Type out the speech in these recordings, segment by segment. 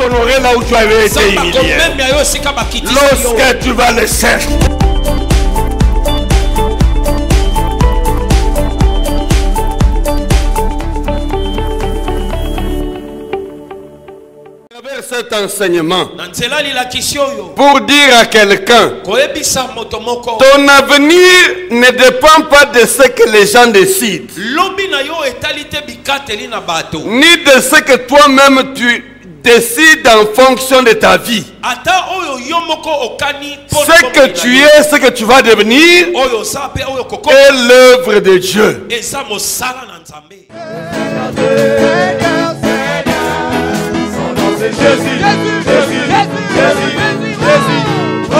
t'honorer là où tu avais été humilié. Lorsque tu vas le chercher. Cet enseignement pour dire à quelqu'un ton avenir ne dépend pas de ce que les gens décident ni de ce que toi-même tu décides en fonction de ta vie. Ce que tu es, ce que tu vas devenir est l'œuvre de Dieu. Jésus, Jésus, Jésus, Jésus, Jésus. Oh,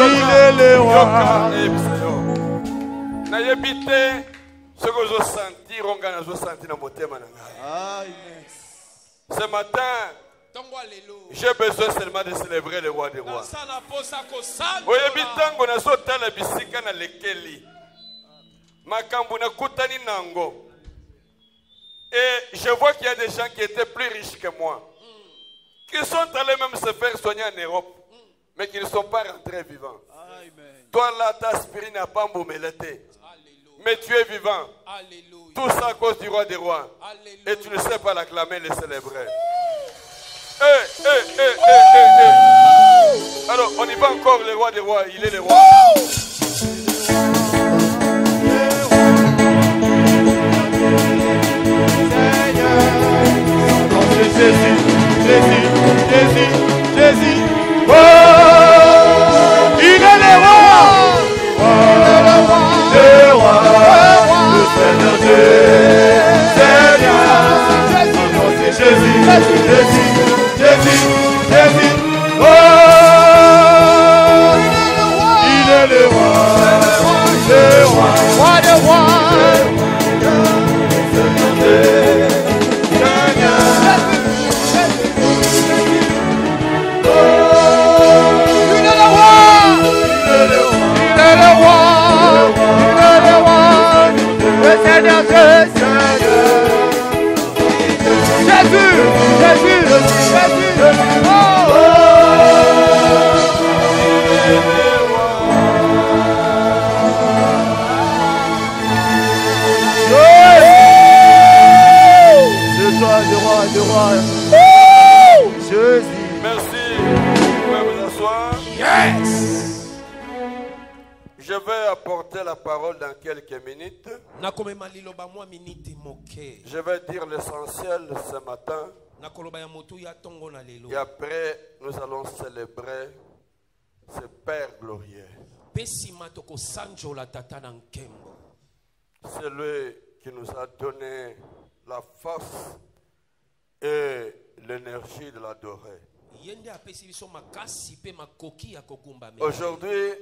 il est le roi. Ce matin, j'ai besoin seulement de célébrer le roi des rois. Et je vois qu'il y a des gens qui étaient plus riches que moi, qui sont allés même se faire soigner en Europe, mais qui ne sont pas rentrés vivants. Amen. Toi là, ta aspirine n'a pas moumelé, mais tu es vivant. Alléluia. Tout ça à cause du roi des rois. Alléluia. Et tu ne sais pas l'acclamer, le célébrer. Alors, on y va encore, le roi des rois, il est le roi. Jésus, Jésus, Jésus, Jésus. Oh, il est le roi. Le roi, le Seigneur Dieu. Seigneur, son nom c'est Jésus, Jésus, Jésus, Jésus. Oh, il est le roi, roi de roi. Je vais apporter la parole dans quelques minutes. Je vais dire l'essentiel ce matin. Et après, nous allons célébrer ce Père glorieux. C'est lui qui nous a donné la force et l'énergie de l'adorer. Aujourd'hui,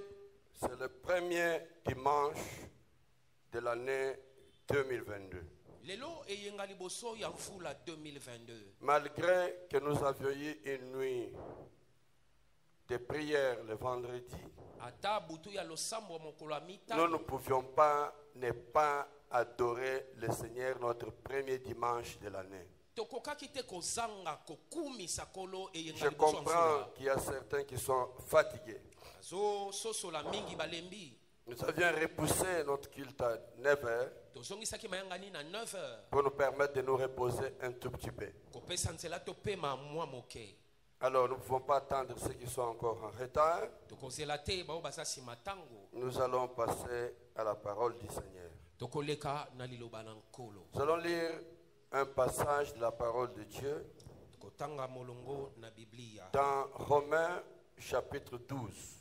c'est le premier dimanche de l'année 2022. Malgré que nous avions eu une nuit de prière le vendredi, nous ne pouvions pas ne pas adorer le Seigneur notre premier dimanche de l'année. Je comprends qu'il y a certains qui sont fatigués. Nous avions repoussé notre culte à 9h pour nous permettre de nous reposer un tout petit peu. Alors nous ne pouvons pas attendre ceux qui sont encore en retard. Nous allons passer à la parole du Seigneur. Nous allons lire un passage de la parole de Dieu dans Romains chapitre 12.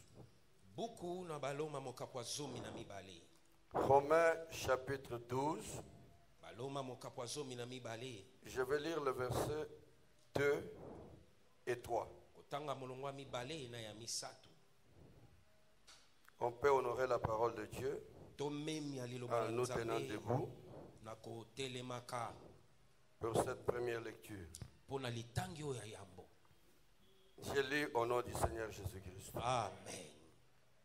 Romains chapitre 12. Je vais lire le verset 2 et 3. On peut honorer la parole de Dieu en nous tenant debout pour cette première lecture. Je lis au nom du Seigneur Jésus-Christ. Amen.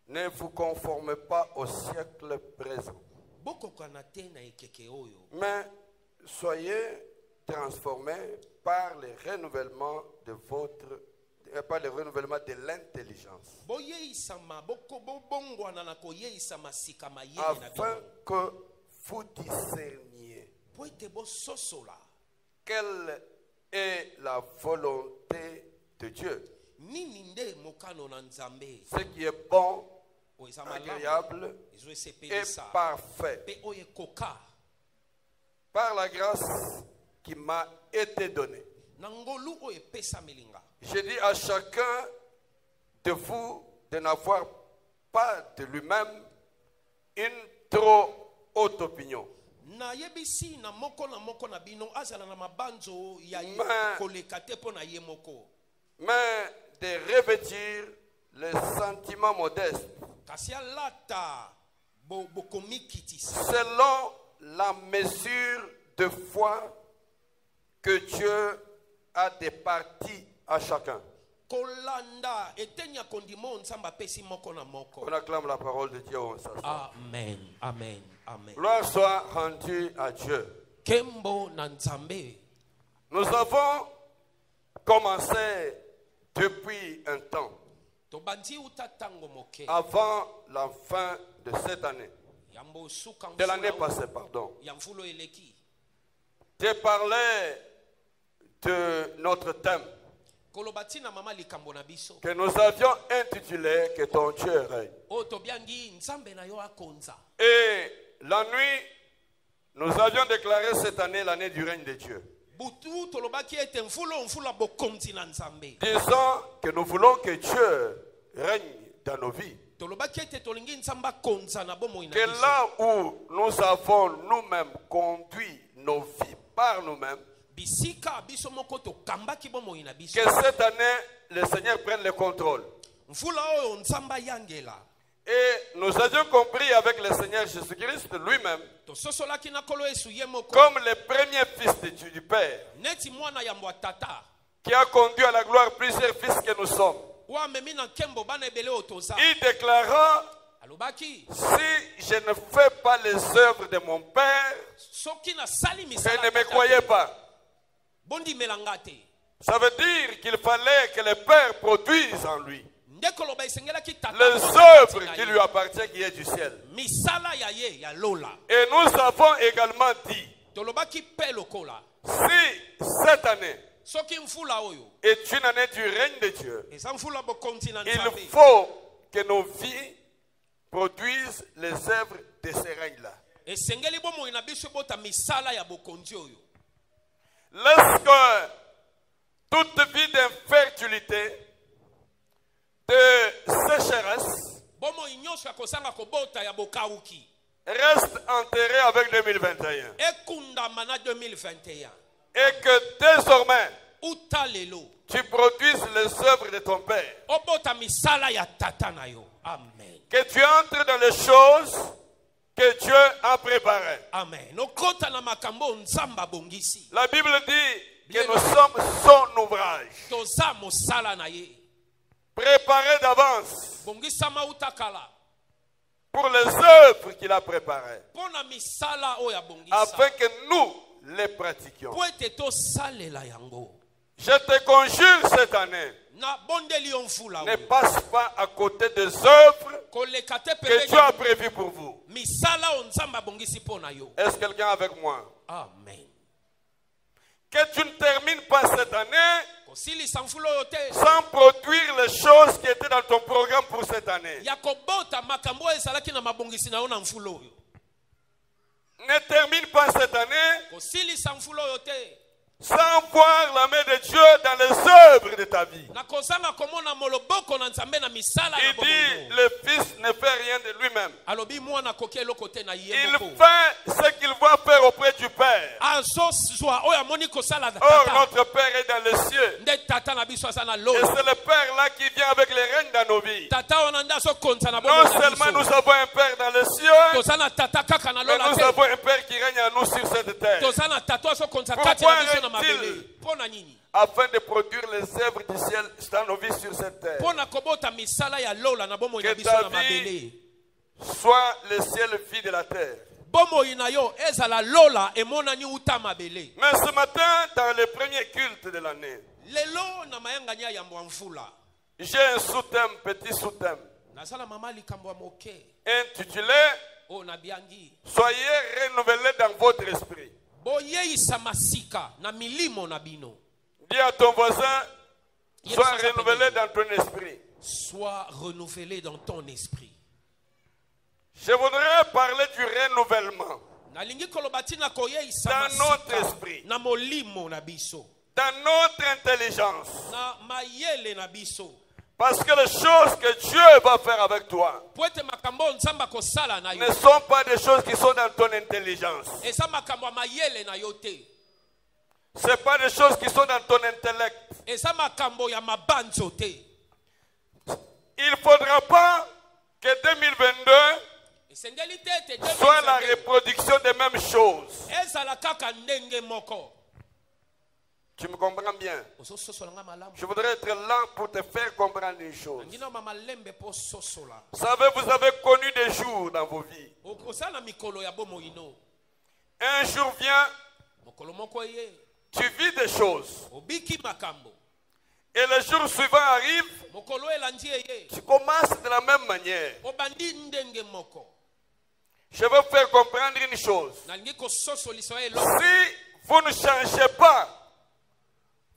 Ne vous conformez pas au siècle présent, mais soyez transformés par le renouvellement de par le renouvellement de l'intelligence. Afin que vous discerniez quelle est la volonté de Dieu. Ce qui est bon, agréable et parfait. Par la grâce qui m'a été donnée. Je dis à chacun de vous de n'avoir pas de lui-même une trop haute opinion. Mais de revêtir les sentiments modestes selon la mesure de foi que Dieu a départi à chacun. On acclame la parole de Dieu. Amen, amen, amen. Gloire soit rendue à Dieu. Nous avons commencé depuis un temps, avant la fin de cette année, de l'année passée, pardon. J'ai parlé de notre thème que nous avions intitulé Que ton Dieu règne. Et la nuit, nous avions déclaré cette année l'année du règne de Dieu. Disons que nous voulons que Dieu règne dans nos vies. Que là où nous avons nous-mêmes conduit nos vies par nous-mêmes, que cette année, le Seigneur prenne le contrôle. Et nous avions compris avec le Seigneur Jésus-Christ lui-même, comme le premier fils du Père, qui a conduit à la gloire plusieurs fils que nous sommes. Il déclara: si je ne fais pas les œuvres de mon Père, je ne me croyais pas. Ça veut dire qu'il fallait que le Père produise en lui les œuvres qui lui appartiennent, qui est du ciel. Et nous avons également dit, si cette année est une année du règne de Dieu, il faut que nos vies produisent les œuvres de ce règne-là. Lorsque toute vie d'infertilité, de sécheresse, reste enterré avec 2021. Et que désormais, tu produises les œuvres de ton Père. Que tu entres dans les choses que Dieu a préparées. La Bible dit que nous sommes son ouvrage, préparé d'avance pour les œuvres qu'il a préparées, afin que nous les pratiquions. Je te conjure cette année, ne passe pas à côté des œuvres que Dieu a prévues pour vous. Est-ce quelqu'un avec moi? Amen. Que tu ne termines pas cette année sans produire les choses qui étaient dans ton programme pour cette année. Ne termine pas cette année sans voir la main de Dieu dans les œuvres de ta vie. Il dit, le Fils ne fait rien de lui-même. Il fait ce qu'il va faire auprès du Père. Oh, notre Père est dans les cieux. Et c'est le Père là qui vient avec les règnes dans nos vies. Non seulement nous avons un Père dans les cieux, mais nous avons un Père qui règne à nous sur cette terre. Pourquoi règne-t-il? Afin de produire les œuvres du ciel dans nos vies sur cette terre. Que ta vie soit le ciel vie de la terre. Mais ce matin, dans le premier culte de l'année, j'ai un sous-thème, petit sous-thème, intitulé Soyez renouvelés dans votre esprit. Dis à ton voisin, sois renouvelé dans ton esprit. Sois renouvelé dans ton esprit. Je voudrais parler du renouvellement dans notre esprit, dans notre intelligence. Parce que les choses que Dieu va faire avec toi ne sont pas des choses qui sont dans ton intelligence. Ce n'est pas des choses qui sont dans ton intellect. Il ne faudra pas que 2022 soit la reproduction des mêmes choses. Tu me comprends bien? Je voudrais être là pour te faire comprendre une chose. Vous savez, vous avez connu des jours dans vos vies. Un jour vient, tu vis des choses. Et le jour suivant arrive, tu commences de la même manière. Je veux faire comprendre une chose. Si vous ne changez pas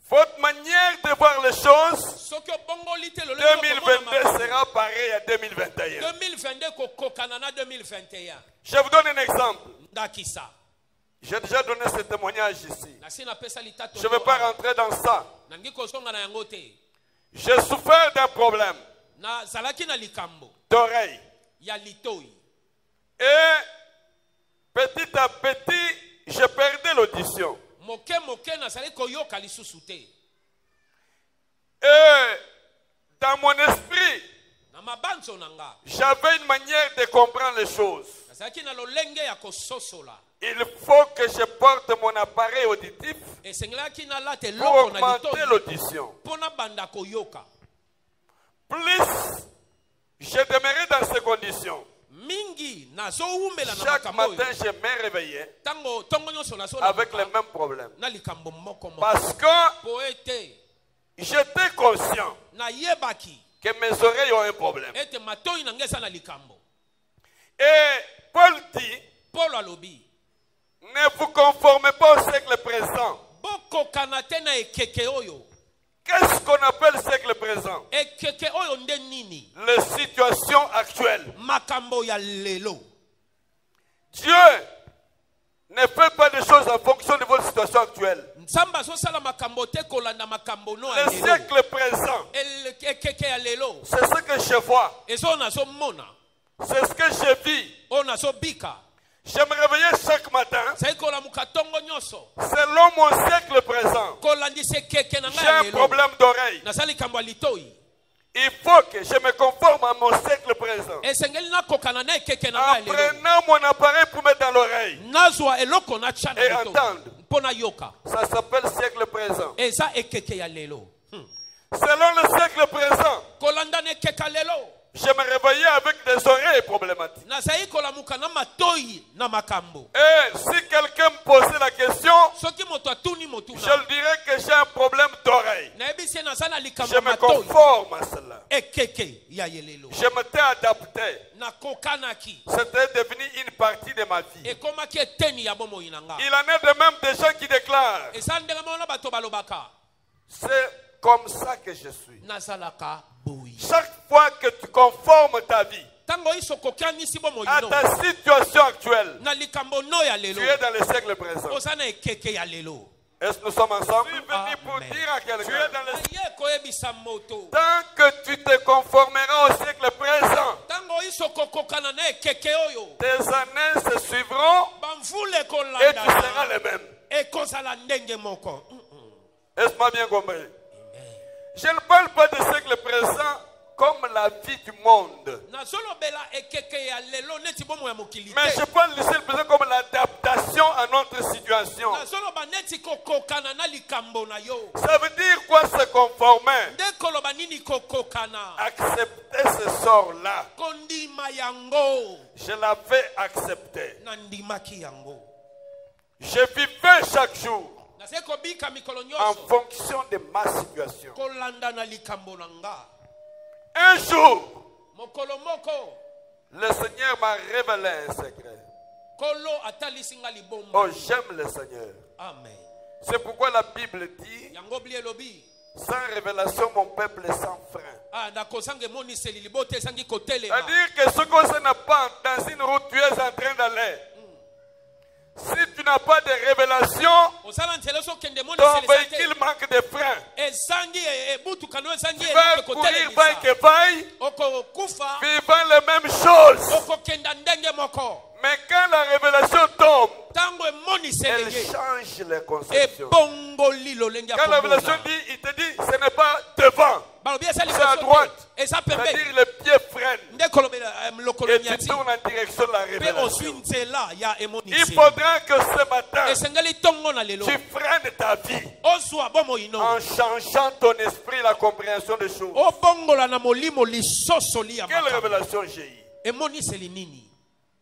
votre manière de voir les choses, 2022 sera pareil à 2021. Je vous donne un exemple. J'ai déjà donné ce témoignage ici. Je ne vais pas rentrer dans ça. J'ai souffert d'un problème d'oreille. Et petit à petit, je perdais l'audition. Et dans mon esprit, j'avais une manière de comprendre les choses. Il faut que je porte mon appareil auditif pour augmenter l'audition. Plus je demeurais dans ces conditions, chaque matin je me réveillais avec les mêmes problèmes. Parce que j'étais conscient que mes oreilles ont un problème. Et Paul dit, ne vous conformez pas au siècle présent. Qu'est-ce qu'on appelle le siècle présent? Les situations actuelles. Dieu ne fait pas des choses en fonction de votre situation actuelle. Le siècle présent, c'est ce que je vois. C'est ce que je vis. Je me réveillais chaque matin. Selon mon siècle présent, j'ai un problème d'oreille. Il faut que je me conforme à mon siècle présent. En prenant mon appareil pour mettre dans l'oreille et entendre. Ça s'appelle siècle présent. Selon le siècle présent, je me réveillais avec des oreilles problématiques. Et si quelqu'un me posait la question, je lui dirais que j'ai un problème d'oreille. Je me conforme à cela. Je m'étais adapté. C'était devenu une partie de ma vie. Il en est de même des gens qui déclarent, c'est comme ça que je suis. Chaque fois que tu conformes ta vie à ta situation actuelle, tu es dans le siècle présent. Est-ce que nous sommes ensemble? Je suis venu pour dire à quelqu'un, tant que tu te conformeras au siècle présent, tes années se suivront et tu seras le même. Est-ce que tu m'as bien compris? Je ne parle pas du siècle présent comme la vie du monde. Mais je parle du siècle présent comme l'adaptation à notre situation. Ça veut dire quoi se conformer? Accepter ce sort-là. Je l'avais accepté. Je vivais chaque jour en fonction de ma situation. Un jour, le Seigneur m'a révélé un secret. Oh, j'aime le Seigneur. Amen. C'est pourquoi la Bible dit: sans révélation, mon peuple est sans frein. C'est-à-dire que ce que n'a pas dans une route, tu es en train d'aller. Si tu n'as pas de révélation, ton véhicule manque de frein. Tu vas courir vaille que vaille, vivant les mêmes choses. Mais quand la révélation tombe, elle change les conceptions. Quand la révélation dit, il te dit, ce n'est pas devant, c'est à droite. C'est-à-dire le pied freine. Et tu tournes en direction de la révélation. Il faudra que ce matin, tu freines ta vie en changeant ton esprit, la compréhension des choses. Quelle révélation j'ai eue?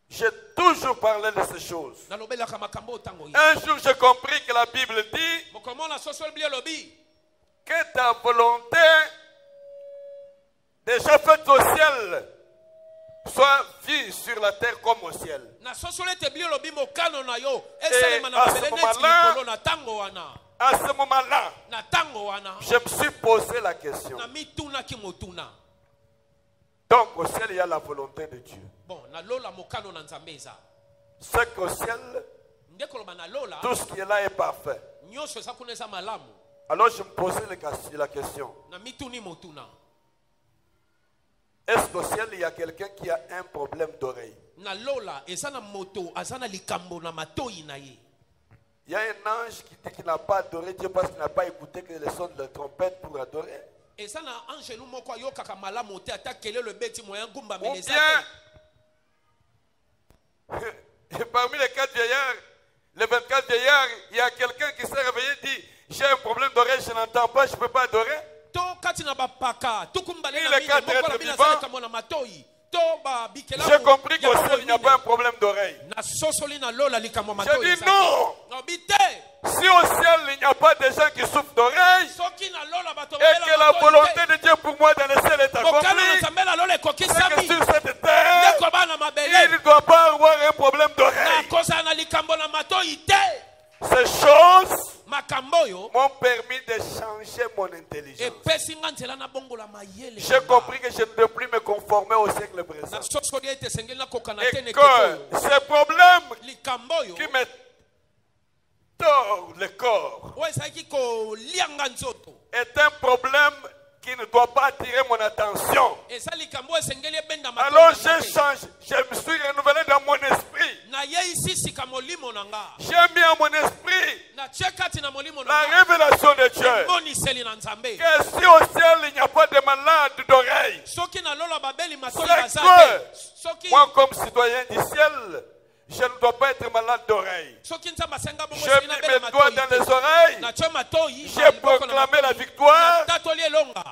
J'ai toujours parlé de ces choses. Un jour, j'ai compris que la Bible dit que ta volonté, déjà faite au ciel, soit vue sur la terre comme au ciel. Et à ce moment-là, je me suis posé la question. Donc au ciel, il y a la volonté de Dieu. C'est qu'au ciel, tout ce qui est là est parfait. Alors je me posais la question. Est-ce qu'au ciel, il y a quelqu'un qui a un problème d'oreille? Il y a un ange qui dit qu'il n'a pas adoré Dieu parce qu'il n'a pas écouté que les sons de la trompette pour adorer. Ou bien, parmi les 4 vieillards, les 24 vieillards, il y a quelqu'un qui s'est réveillé et dit: j'ai un problème d'oreille, je n'entends pas, je ne peux pas adorer. Il est 4 êtres vivants. J'ai compris qu'au ciel, il n'y a pas un problème d'oreille. J'ai dit non. Si au ciel, il n'y a pas de gens qui souffrent d'oreille, et que la volonté de Dieu pour moi dans le ciel est accomplie, c'est que sur cette terre, il ne doit pas avoir un problème d'oreille. Ces choses m'ont permis de changer mon intelligence. J'ai compris que je ne peux plus me conformer au siècle présent. Et que ces problèmes qui me tordent le corps est un problème qui ne doit pas attirer mon attention. Alors j'ai changé, je me suis renouvelé dans mon esprit. J'ai mis à mon esprit la révélation de Dieu. Que si au ciel il n'y a pas de malade d'oreille, c'est que moi comme citoyen du ciel, je ne dois pas être malade d'oreille. Je mets mes doigts dans les oreilles. J'ai proclamé la victoire.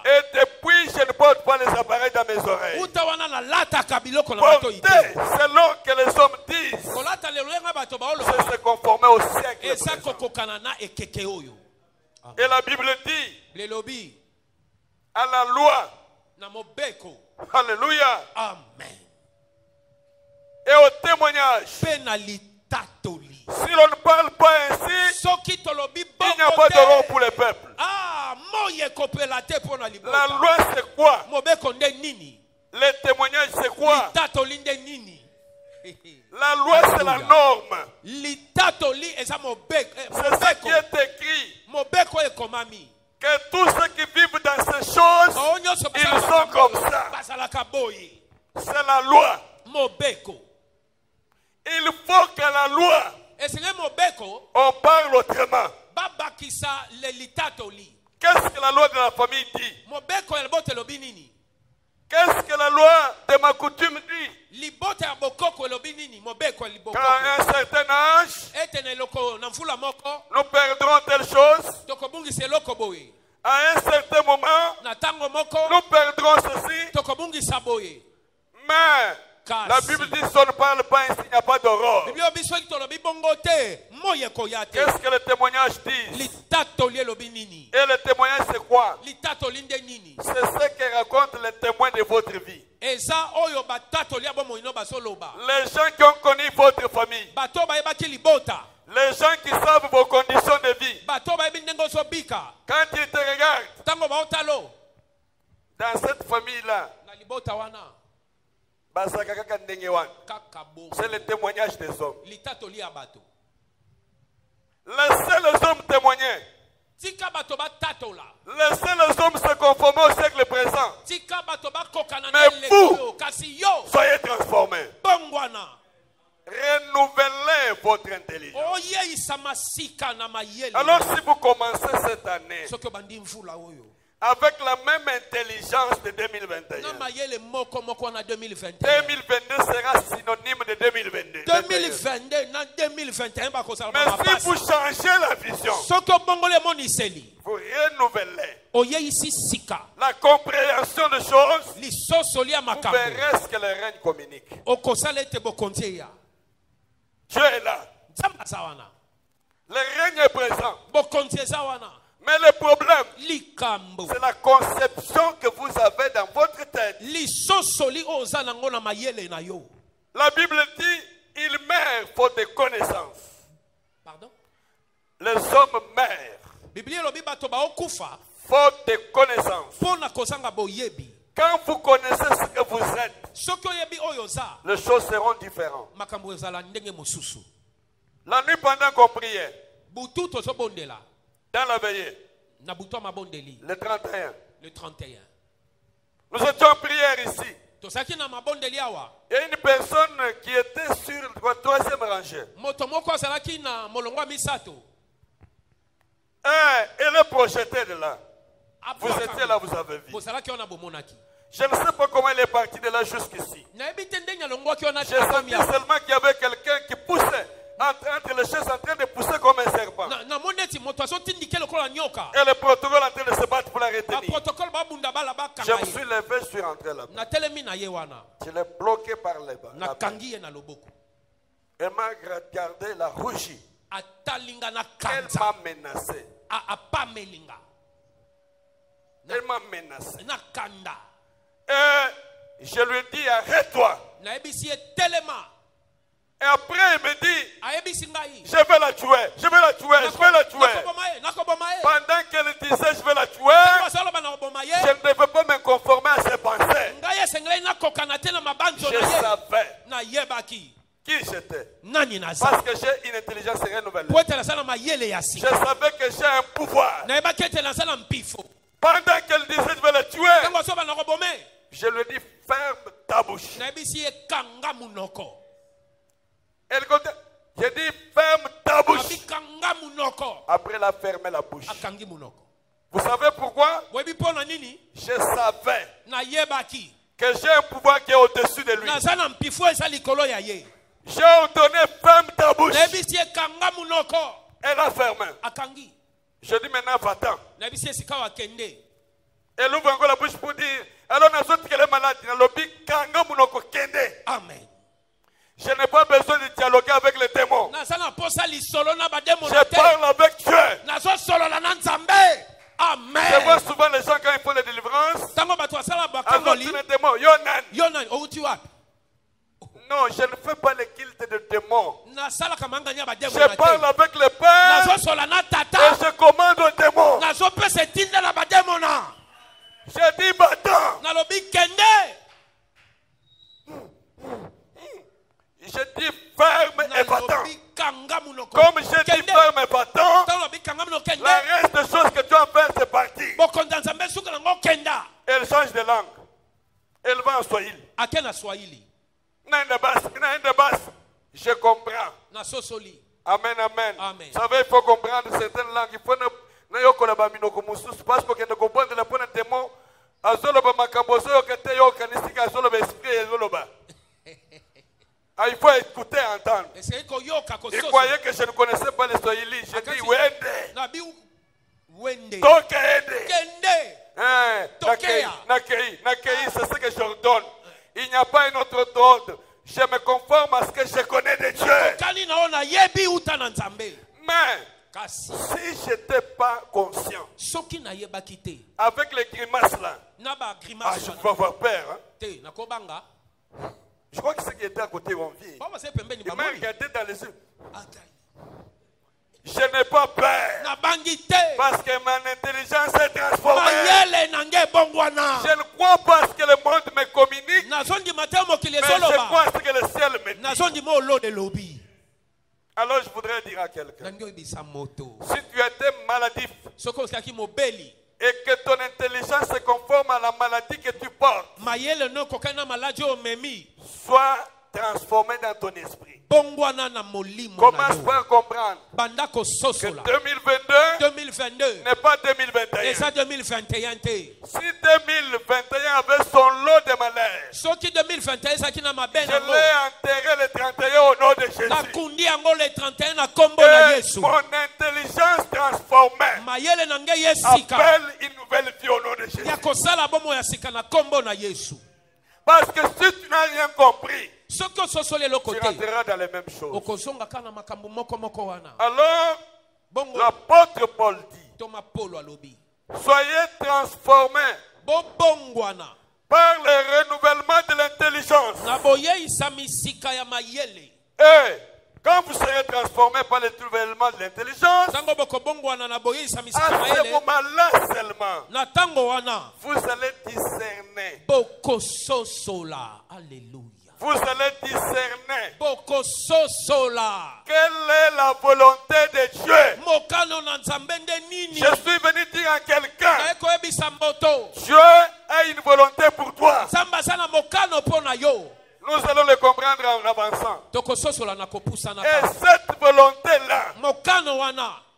Et depuis, je ne porte pas les appareils dans mes oreilles. Porter selon que les hommes disent, c'est se conformer au siècle présent. Et la Bible dit à la loi. Alléluia. Amen. Et au témoignage. Si l'on ne parle pas ainsi, il n'y a pas de rôle pour le peuple. La loi c'est quoi? Le témoignage c'est quoi? La loi c'est la norme. C'est ce qui est écrit. Que tous ceux qui vivent dans ces choses, ils sont comme ça. C'est la loi. Il faut que la loi, on parle autrement. Qu'est-ce que la loi de la famille dit? Qu'est-ce que la loi de ma coutume dit? Qu'à un certain âge, nous perdrons telle chose. À un certain moment, nous perdrons ceci. Mais la Bible dit qu'on ne parle pas ainsi, il n'y a pas d'aurore. Qu'est-ce que le témoignage dit? Et le témoignage c'est quoi? C'est ce que racontent les témoins de votre vie. Les gens qui ont connu votre famille. Les gens qui savent vos conditions de vie. Quand ils te regardent, dans cette famille-là, c'est le témoignage des hommes. Laissez les hommes témoigner. Laissez les hommes se conformer au siècle présent. Mais vous, soyez transformés. Renouvelez votre intelligence. Alors si vous commencez cette année avec la même intelligence de 2021, 2022 sera synonyme de 2022. Mais si vous changez la vision, vous renouvelez la compréhension des choses, vous verrez ce que le règne communique. Dieu est là. Le règne est présent. Mais le problème, c'est la conception que vous avez dans votre tête. La Bible dit, il meurt faute de connaissance. Pardon? Les hommes meurent faute de connaissance. Quand vous connaissez ce que vous êtes, les choses seront différentes. La nuit pendant qu'on priait, dans la veillée, le 31, nous étions en prière ici. Il y a une personne qui était sur la troisième rangée. Elle est projetée de là. Vous étiez là, vous avez vu. Je ne sais pas comment elle est partie de là jusqu'ici. J'ai senti seulement qu'il y avait quelqu'un qui poussait entre les chaises en train de pousser comme un serpent. Et le protocole en train de se battre pour la retenir. Je me suis levé, je suis rentré là-bas. Je l'ai bloqué par les bas. Elle m'a regardé, la rougie. Elle m'a menacé. Elle m'a menacé. Et je lui ai dit, arrête-toi. Et après, il me dit, je vais la tuer, je vais la tuer, je vais la tuer. Pendant qu'elle disait, je vais la tuer, je ne devais pas me conformer à ses pensées. Je savais qui j'étais. Parce que j'ai une intelligence renouvelée. Je savais que j'ai un pouvoir. Pendant qu'elle disait, je vais la tuer, je lui ai dit, ferme ta bouche. Elle compte, j'ai dit, ferme ta bouche. Après, elle a fermé la bouche. Vous savez pourquoi? Je savais que j'ai un pouvoir qui est au-dessus de lui. J'ai ordonné, ferme ta bouche. Elle a fermé. Je dis maintenant, va-t'en. Elle ouvre encore la bouche pour dire, alors nous autres qu'elle est malade, Amen. Je n'ai pas besoin de dialoguer avec les démons. Je parle avec Dieu. Amen. Je vois souvent les gens quand ils font des délivrances. Les démons. Yonan. Non, je ne fais pas le culte de démons. Je parle avec le Père et je commande aux démons. Je dis va-t'en. Je dis ferme et va-t'en. Comme je dis ferme et va-t'en, la reste des choses que tu as fait, c'est parti. Elle change de langue. Elle va en Swahili. Je comprends. Amen, amen. Vous savez, il faut comprendre certaines langues. Il faut parce que ne comprendre le point de démon. Il faut écouter et entendre. Il croyait que je ne connaissais pas les Swahili. J'ai dit Wende. Nakei, c'est ce que j'ordonne. Il n'y a pas un autre ordre. Je me conforme à ce que je connais de Dieu. Mais si je n'étais pas conscient, avec les grimaces là, je peux avoir peur. Hein? Je crois que ceux qui étaient à côté vont vivre. Ils m'ont regardé dans les yeux. Je n'ai pas peur. Parce que mon intelligence est transformée. Je ne crois pas à ce que le monde me communique. Mais je crois à ce que le ciel me dit. Alors je voudrais dire à quelqu'un. Si tu étais maladif et que ton intelligence se conforme à la maladie que tu portes, sois transformé dans ton esprit. Commence par comprendre que 2022 n'est pas 2021. Si 2021 avait son lot de malheur, je l'ai enterré le 31 au nom de Jésus. Et mon intelligence transformée appelle une nouvelle vie au nom de Jésus. Parce que si tu n'as rien compris, tu rentreras dans les mêmes choses. Alors, l'apôtre Paul dit, soyez transformés par le renouvellement de l'intelligence. Et quand vous serez transformés par le renouvellement de l'intelligence, à ce moment-là seulement, vous allez discerner. Alléluia. Vous allez discerner quelle est la volonté de Dieu. Je suis venu dire à quelqu'un, Dieu a une volonté pour toi. Nous allons le comprendre en avançant. Et cette volonté-là,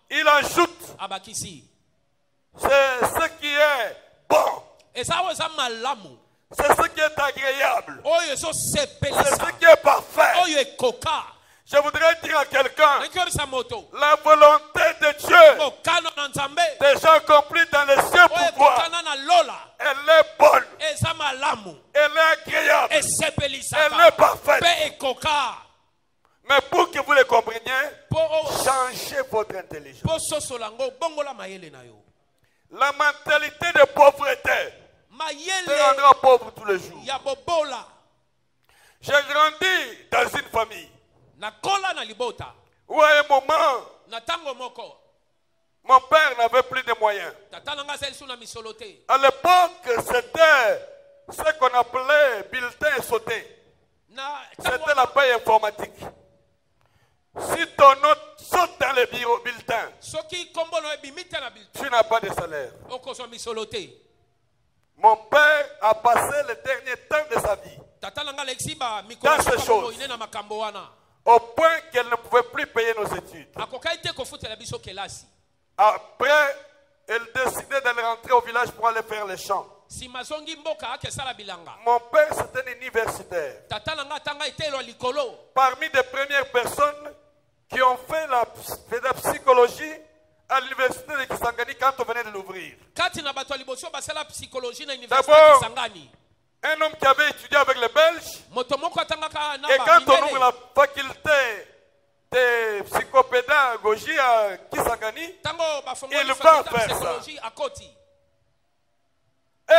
il ajoute, c'est ce qui est bon. C'est ce qui est agréable. C'est ce qui est parfait. Je voudrais dire à quelqu'un, la volonté de Dieu, déjà accomplie dans les cieux pour toi, elle est bonne, elle est agréable, elle est parfaite. Mais pour que vous le compreniez, changez votre intelligence. La mentalité de pauvreté te rendra pauvre tous les jours. J'ai grandi dans une famille où à un moment, mon père n'avait plus de moyens. À l'époque, c'était ce qu'on appelait bulletin sauté. C'était la paye informatique. Si ton nom saute dans le bulletin, tu n'as pas de salaire. Mon père a passé le dernier temps de sa vie dans ces choses, au point qu'elle ne pouvait plus payer nos études. Après, elle décidait d'aller rentrer au village pour aller faire les champs. Mon père, c'était un universitaire. Parmi les premières personnes qui ont fait la psychologie à l'université de Kisangani quand on venait de l'ouvrir. D'abord, un homme qui avait étudié avec les Belges, et quand on ouvre la faculté de psychopédagogie à Kisangani, il va faire ça. Et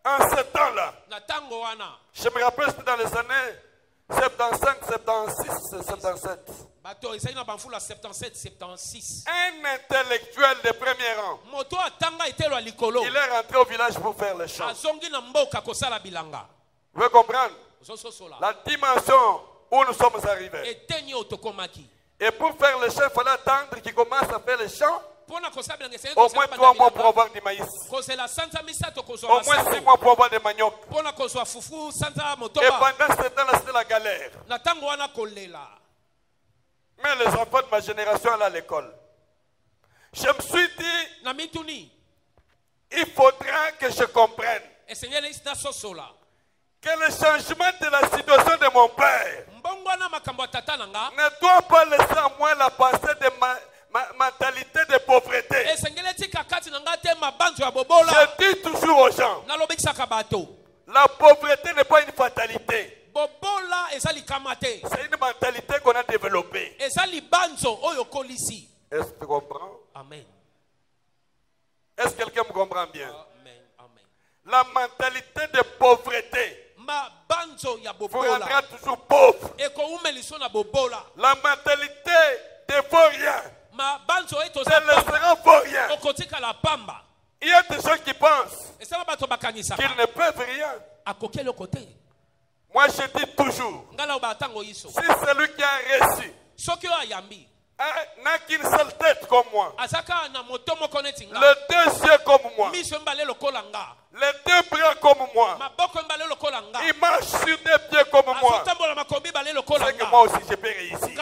en ce temps-là, je me rappelle, c'était dans les années 75, 76, 77. Un intellectuel de premier rang, il est rentré au village pour faire le chant. Vous pouvez comprendre la dimension où nous sommes arrivés. Et pour faire le chant, il fallait attendre qu'il commence à faire le chant. Au moins 3 mois pour avoir du maïs. Au moins 6 mois pour avoir des manioc. Et pendant ce temps-là, c'était la galère. Mais les enfants de ma génération allaient à l'école. Je me suis dit, il faudra que je comprenne Et Seigneur, il est sola. que le changement de la situation de mon père ne doit pas laisser en moi la pensée de ma mentalité de pauvreté. Je dis toujours aux gens, la pauvreté n'est pas une fatalité. C'est une mentalité qu'on a développée. Est-ce que tu comprends? Amen. Est-ce que quelqu'un me comprend bien? Amen. Amen. La mentalité de pauvreté vous rendra toujours pauvre. La mentalité de vaurien te laissera vaurien. Il y a des gens qui pensent qu'ils ne peuvent rien. Moi je dis toujours, si celui qui a reçu n'a qu'une seule tête comme moi, les deux yeux comme moi, les deux bras comme moi, il marche sur des pieds comme moi, c'est que moi aussi je peux réussir.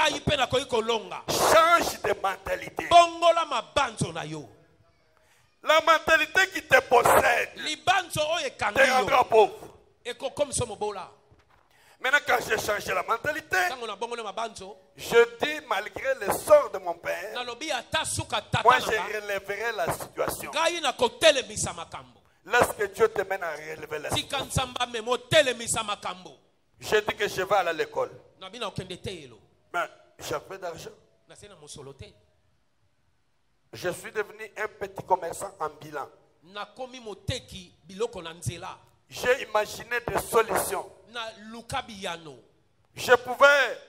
Change de mentalité. La mentalité qui te possède te rendra pauvre. Maintenant, quand j'ai changé la mentalité, je dis, malgré le sort de mon père, moi je relèverai la situation. Laisse que Dieu te mène à relever la situation. Je dis que je vais aller à l'école. Mais j'ai peu d'argent. Je suis devenu un petit commerçant ambulant. J'ai imaginé des solutions. Je pouvais,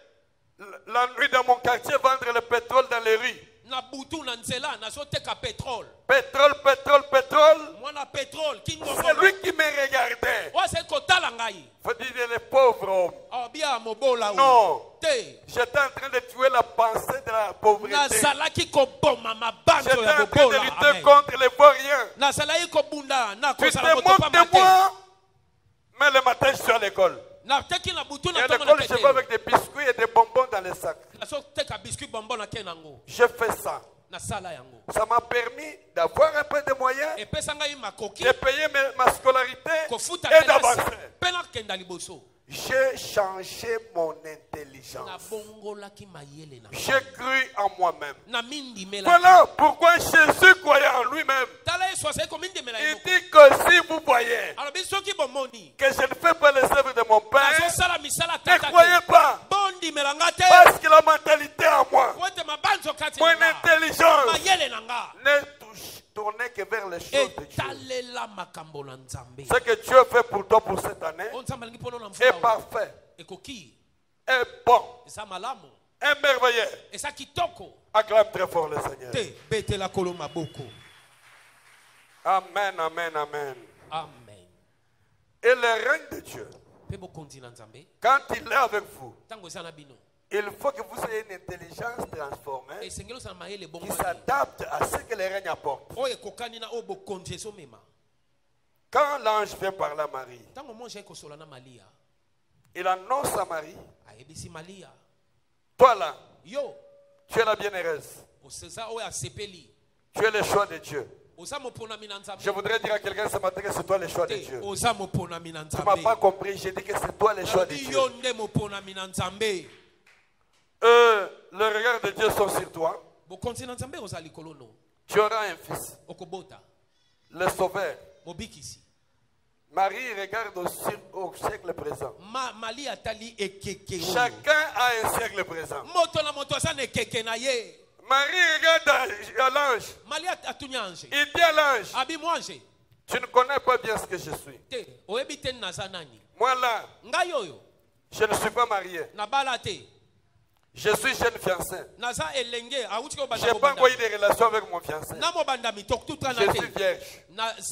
la nuit dans mon quartier, vendre le pétrole dans les rues. Pétrole. C'est lui qui me regardait. Faut dire les pauvres hommes. Non. J'étais en train de tuer la pensée de la pauvreté. J'étais en train de lutter contre les vauriens. Tu te moques de moi. Mais le matin, je suis à l'école. Et à l'école, je vais avec des biscuits et des bonbons dans les sacs. Je fais ça. Ça m'a permis d'avoir un peu de moyens, de payer ma scolarité et d'avancer. J'ai changé mon intelligence. J'ai cru en moi-même. Voilà pourquoi Jésus croyait en lui-même. Il dit que si vous voyez que je ne fais pas les œuvres de mon Père, ne croyez pas. Parce que la mentalité en moi, mon intelligence, ne tournez que vers les choses de Dieu. Ce que Dieu fait pour toi pour cette année est parfait, est bon, est merveilleux. Acclame très fort le Seigneur. Amen, amen, amen. Amen. Et le règne de Dieu, quand il est avec vous, il faut que vous ayez une intelligence transformée qui s'adapte à ce que le règne apporte. Quand l'ange vient parler à Marie, il annonce à Marie, toi là, tu es la bienheureuse. Tu es le choix de Dieu. Je voudrais dire à quelqu'un ce matin que c'est toi le choix de Dieu. Tu ne m'as pas compris, j'ai dit que c'est toi le choix de Dieu. Le regard de Dieu sont sur toi. Tu auras un fils, le sauveur. Marie regarde au siècle présent. Chacun a un siècle présent. Marie regarde à l'ange. Il dit à l'ange, tu ne connais pas bien ce que je suis. Moi là, je ne suis pas marié. Je suis jeune fiancé. Je n'ai pas encore eu des relations avec mon fiancé. Je suis vierge. Le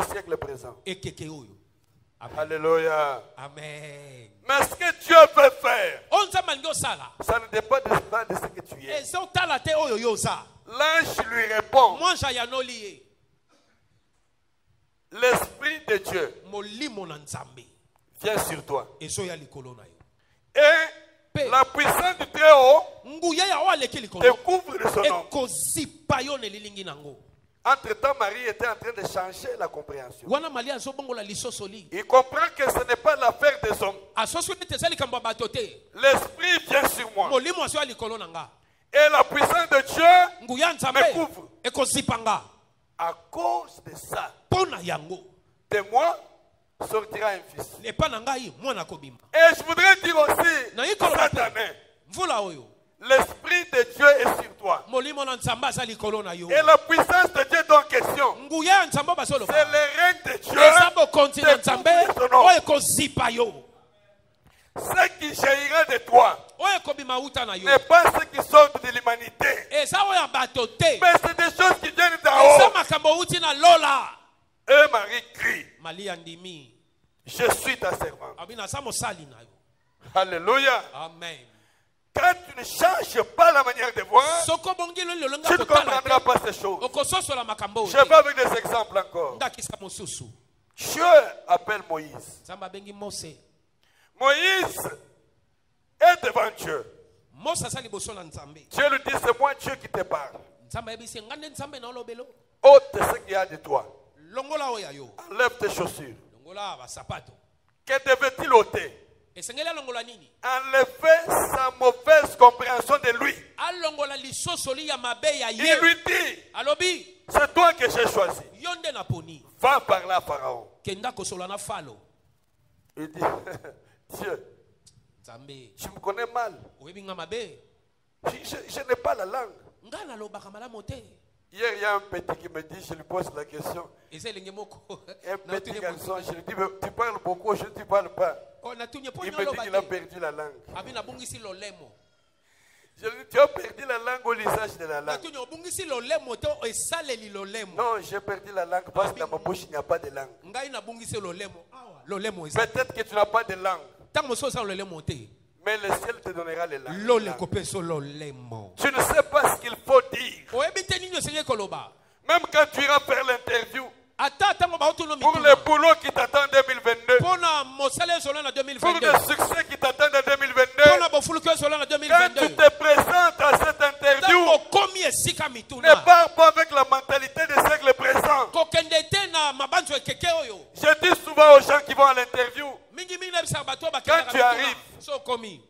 siècle présent. Alléluia. Amen. Mais ce que Dieu veut faire, ça ne dépend pas de ce que tu es. L'ange lui répond, l'Esprit de Dieu vient sur toi. Et la puissance du Très-Haut te couvre de son nom. Entre-temps, Marie était en train de changer la compréhension. wana Maria azobongola lisosoli Il comprend que ce n'est pas l'affaire des hommes. asosoli te ezali likambo ya bato te L'esprit vient sur moi. molimo azo ya likolo na nga Et la puissance de Dieu nguya ya me nzambe couvre. ekozipa nga À cause de ça, mpo na yango de moi sortira un fils. epa na ngai mwana akobima Et je voudrais dire aussi, na ikoloba te Satané, mvula oyo l'esprit de Dieu est sur toi. molimo na nzambe aza likolo na yo Et la puissance de Dieu en question, nguya ya nzambe c'est bazoloba le règne de Dieu. eza bokonzi na te nzambe couvre son nom. oyo ekozipa yo Ce qui jaillira de toi oyo ekobima uta na yo n'est pas ce qui sort de l'humanité, eza oyo ya bato te mais c'est des choses qui viennent d'en eza haut. makambo outi na lola Et Marie crie, malia ndimi je suis ta servante. abi naza mosali na yo Alléluia. amen Quand tu ne changes pas la manière de voir, soki obongeli lolonga tu ne kotala comprendras te pas ces choses. okososola makambo Je oyo vais avec des exemples encore. ndakisa mosusu Dieu appelle Moïse. nzambe abengi mose Moïse est devant Dieu. mose aza liboso na nzambe Dieu lui dit, c'est moi Dieu qui te parle. nzambe ayebisi nga nde nzambe na olobelo Ôte ce qu'il y a de toi. longola oyo ya yo Enlève tes chaussures. longola basapato Que devait-il ôter? esengeli alongola nini Enlever sa mauvaise compréhension de lui. alongola lisosoli ya mabe ya Il ye lui dit, alobi c'est toi que j'ai choisi. yo nde na poni Va parler à Pharaon. kenda kosola na falo Il dit, Dieu, nzambe tu me connais mal. oyebi nga mabe Je n'ai pas la langue. nga nalobaka malamu te Hier, il y a un petit qui me dit, je lui pose la question. eza elenge moko Un petit garçon, je lui dis, mais tu parles beaucoup, je ne te parle pas. natunye po Il me dit nyoloba qu'il a te perdu la langue. abi nabungisi lolemo Je lui dis, tu as perdu la langue au lisage de la langue. natunye obungisi lolemo te esaleli lolemo Non, j'ai perdu la langue parce que dans ma bouche, il n'y a pas de langue. ngai nabungisi lolemo awa lolemo eza Peut-être que tu n'as pas de langue, ntango mosusu oza lolemo te mais le ciel te donnera les langues. loleko mpe so lolemo Tu ne sais pas ce qu'il faut dire. oyebi te nini osengeli koloba Même quand tu iras faire l'interview ata ntango baotuna pour mituna le boulot qui t'attend en 2022, mpo na mosala ezolo na pour 2022 le succès qui t'attend en 2022, mpo na bofuluki ezolo na quand tu 2022 te présentes à cette interview, ntango okomi esika ne mituna pars pas avec la mentalité des siècles présents. kokende te na mabanzo ekeke oyo Je dis souvent aux gens qui vont à l'interview, mingimingi nayebisaka bato oyo Quand tu bakendaka arrives, mituna so okomi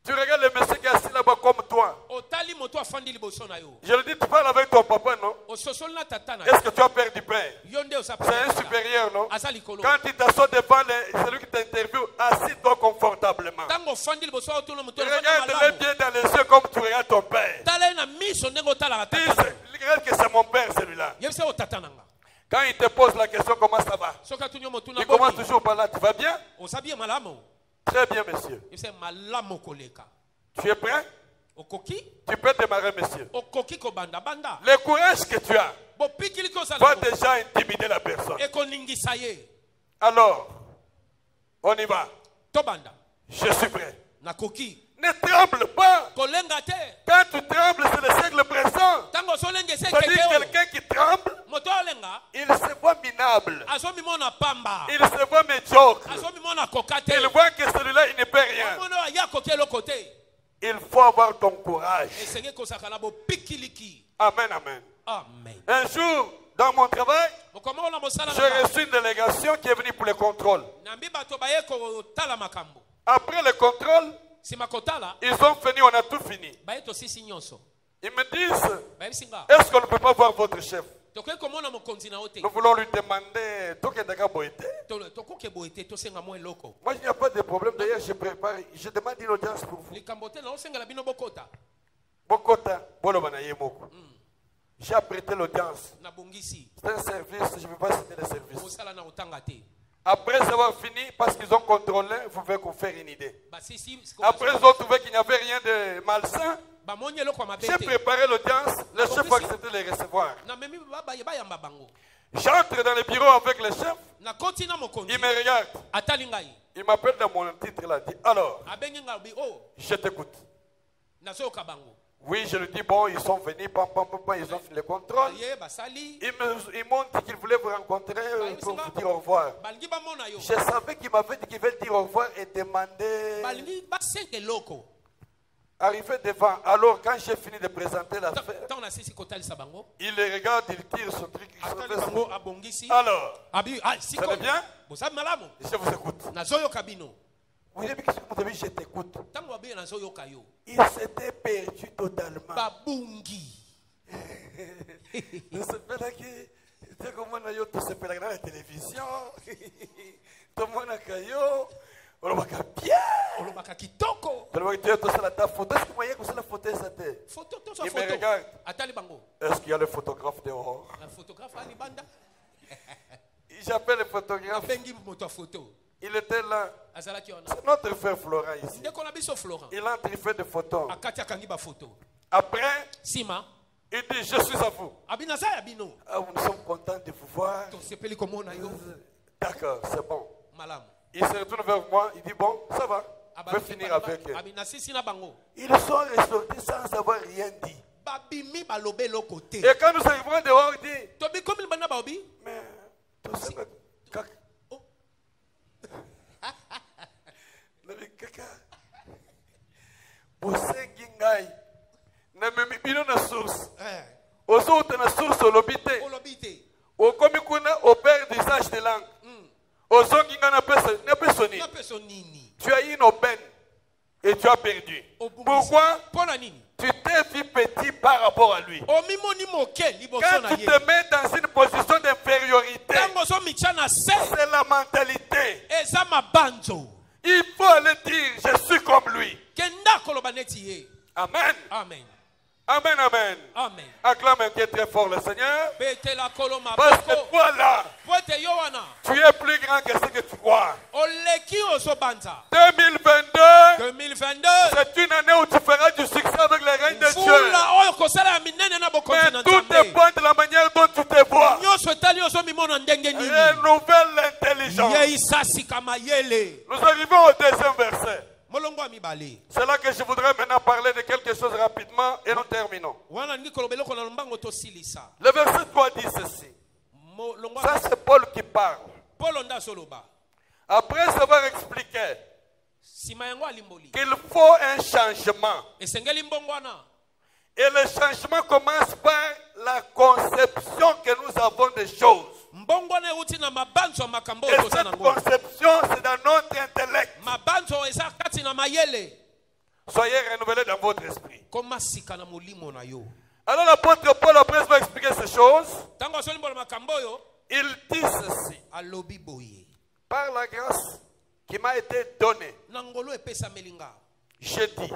tu regardes le monsieur qui est assis là-bas comme toi. otali moto afandi liboso na yo Je lui dis, tu parles avec ton papa, non? ososoli na tata na yo Est-ce que tu as peur du père? yo nde oza C'est un supérieur, non? aza likolo Quand il t'assoit devant celui qui t'interviewe, assis-toi confortablement. ntango ofandi liboso otuna moto Regarde-le bien dans les yeux comme tu regardes ton père. tala ye na miso ndenge otalaka Dis, tata regarde que c'est mon père celui-là. yebisa yo tata na nga Quand il te pose la question, comment ça va? soki atuni yo motuna Il commence bomi toujours par là, tu vas bien? oza bien malamu Très bien, monsieur. yebisa malamu koleka Tu es prêt? okoki Tu peux démarrer, monsieur. okoki kobanda banda Le courage que tu as bopikiliki va ozala déjà intimider la personne. ekoningisa ye Alors, on y va. tobanda Je suis prêt. nakoki Ne tremble pas. kolenga te Quand tu trembles, c'est le siècle présent. ntango ozolengisa C'est-à-dire ekeke oyo quelqu'un qui tremble, moto olenga il se voit minable. azomimona pamba Il se voit médiocre. azomimona koka te Il voit que celui-là, il ne peut rien. omona oyo aya koki eloko te Il faut avoir ton courage. esenge kozalaka na bopikiliki Amen, amen. amen Un jour, dans mon travail, mokomo na mosala j'ai reçu une délégation qui est venue pour le contrôle. nambi bato baye kotala makambo Après le contrôle, nsima kotala ils ont fini, on a tout fini. baye tosisi nyonso Ils me disent, bayebisi nga est-ce qu'on ne peut pas voir votre chef? tokoki komona mokonzi na yo te Nous voulons lui demander, Tokendaka Boïté. tokoki boye te tosenga mwa eloko Moi, il n'y a pas de problème. D'ailleurs, je prépare, je demande une audience pour vous. likambo te naosengela bino bokota Bokota, Bolobana Yemoko. J'ai apprêté l'audience. nabongisi C'est un service, je ne peux pas citer le service. kosala na kotanga te Après avoir fini, parce qu'ils ont contrôlé, vous pouvez vous faire une idée. basisi Après, ils ont trouvé qu'il n'y avait rien de malsain. bamoni eloko ya mabe J'ai te préparé l'audience. Le chef a accepté de les recevoir. namemi bayamba bango J'entre dans le bureau avec le chef. nakoti na mokonzi Il me regarde. atali ngai Il m'appelle dans mon titre là. Il dit, alors, abengi ngai abi o je t'écoute. nazoyoka bango Oui, je lui dis, bon, ils sont venus, pam, pam, pam, pam, ils ont fait le contrôle. ye basali Ils m'ont dit qu'ils voulaient vous rencontrer pour vous dire au revoir. balingi bamona yo Je savais qu'ils m'avaient dit qu'ils veulent dire au revoir et demander. balingi basenga eloko Arrivé devant, alors quand j'ai fini de présenter l'affaire, il les regarde, il tire son truc. Alors, ça va bien? Je vous écoute. Oui, je t'écoute. Il s'était perdu totalement. Nous sommes là qui, comme on a eu tout ce dans la télévision, tout le monde a caillou. On va bien. On va kitoko. Tu vois tout ça la photo. Est-ce que vous voyez que c'est la photo ça t'est? Photo. Il me regarde. Est-ce qu'il y a le photographe dehors? Le photographe à Libanda. J'appelle le photographe. Il était là. C'est notre frère Florent ici. Il a un fait de photos. Après, il dit je suis à vous. Nous sommes contents de vous voir. D'accord, c'est bon. Il se retourne vers moi, il dit bon, ça va, je vais finir avec eux. Ils sont ressortis sans avoir rien dit. Et quand nous arrivons dehors, il dit mais tu sais que kaka bosengi ngai na memi bino na source ozo na source olobite okomi kuna au père d'usage de langue. Tu as eu une aubaine et tu as perdu. Pourquoi? Tu t'es vu petit par rapport à lui. Quand tu te mets dans une position d'infériorité, c'est la mentalité. Il faut aller dire je suis comme lui. Amen. Amen. Amen, amen. Amen. Acclame un pied très fort le Seigneur. Parce que toi là, tu es plus grand que ce que tu crois. 2022, c'est une année où tu feras du succès avec le règne de Dieu. Mais tout dépend de la manière dont tu te vois. Renouvelle l'intelligence. Nous arrivons au deuxième verset. C'est là que je voudrais maintenant parler de quelque chose rapidement et nous terminons. Le verset 3 dit ceci. Ça c'est Paul qui parle. Après avoir expliqué qu'il faut un changement. Et le changement commence par la conception que nous avons des choses. Et cette conception, c'est dans notre intellect. Soyez renouvelés dans votre esprit. Alors l'apôtre Paul, après avoir expliqué ces choses, il dit ceci. Par la grâce qui m'a été donnée, j'ai dit,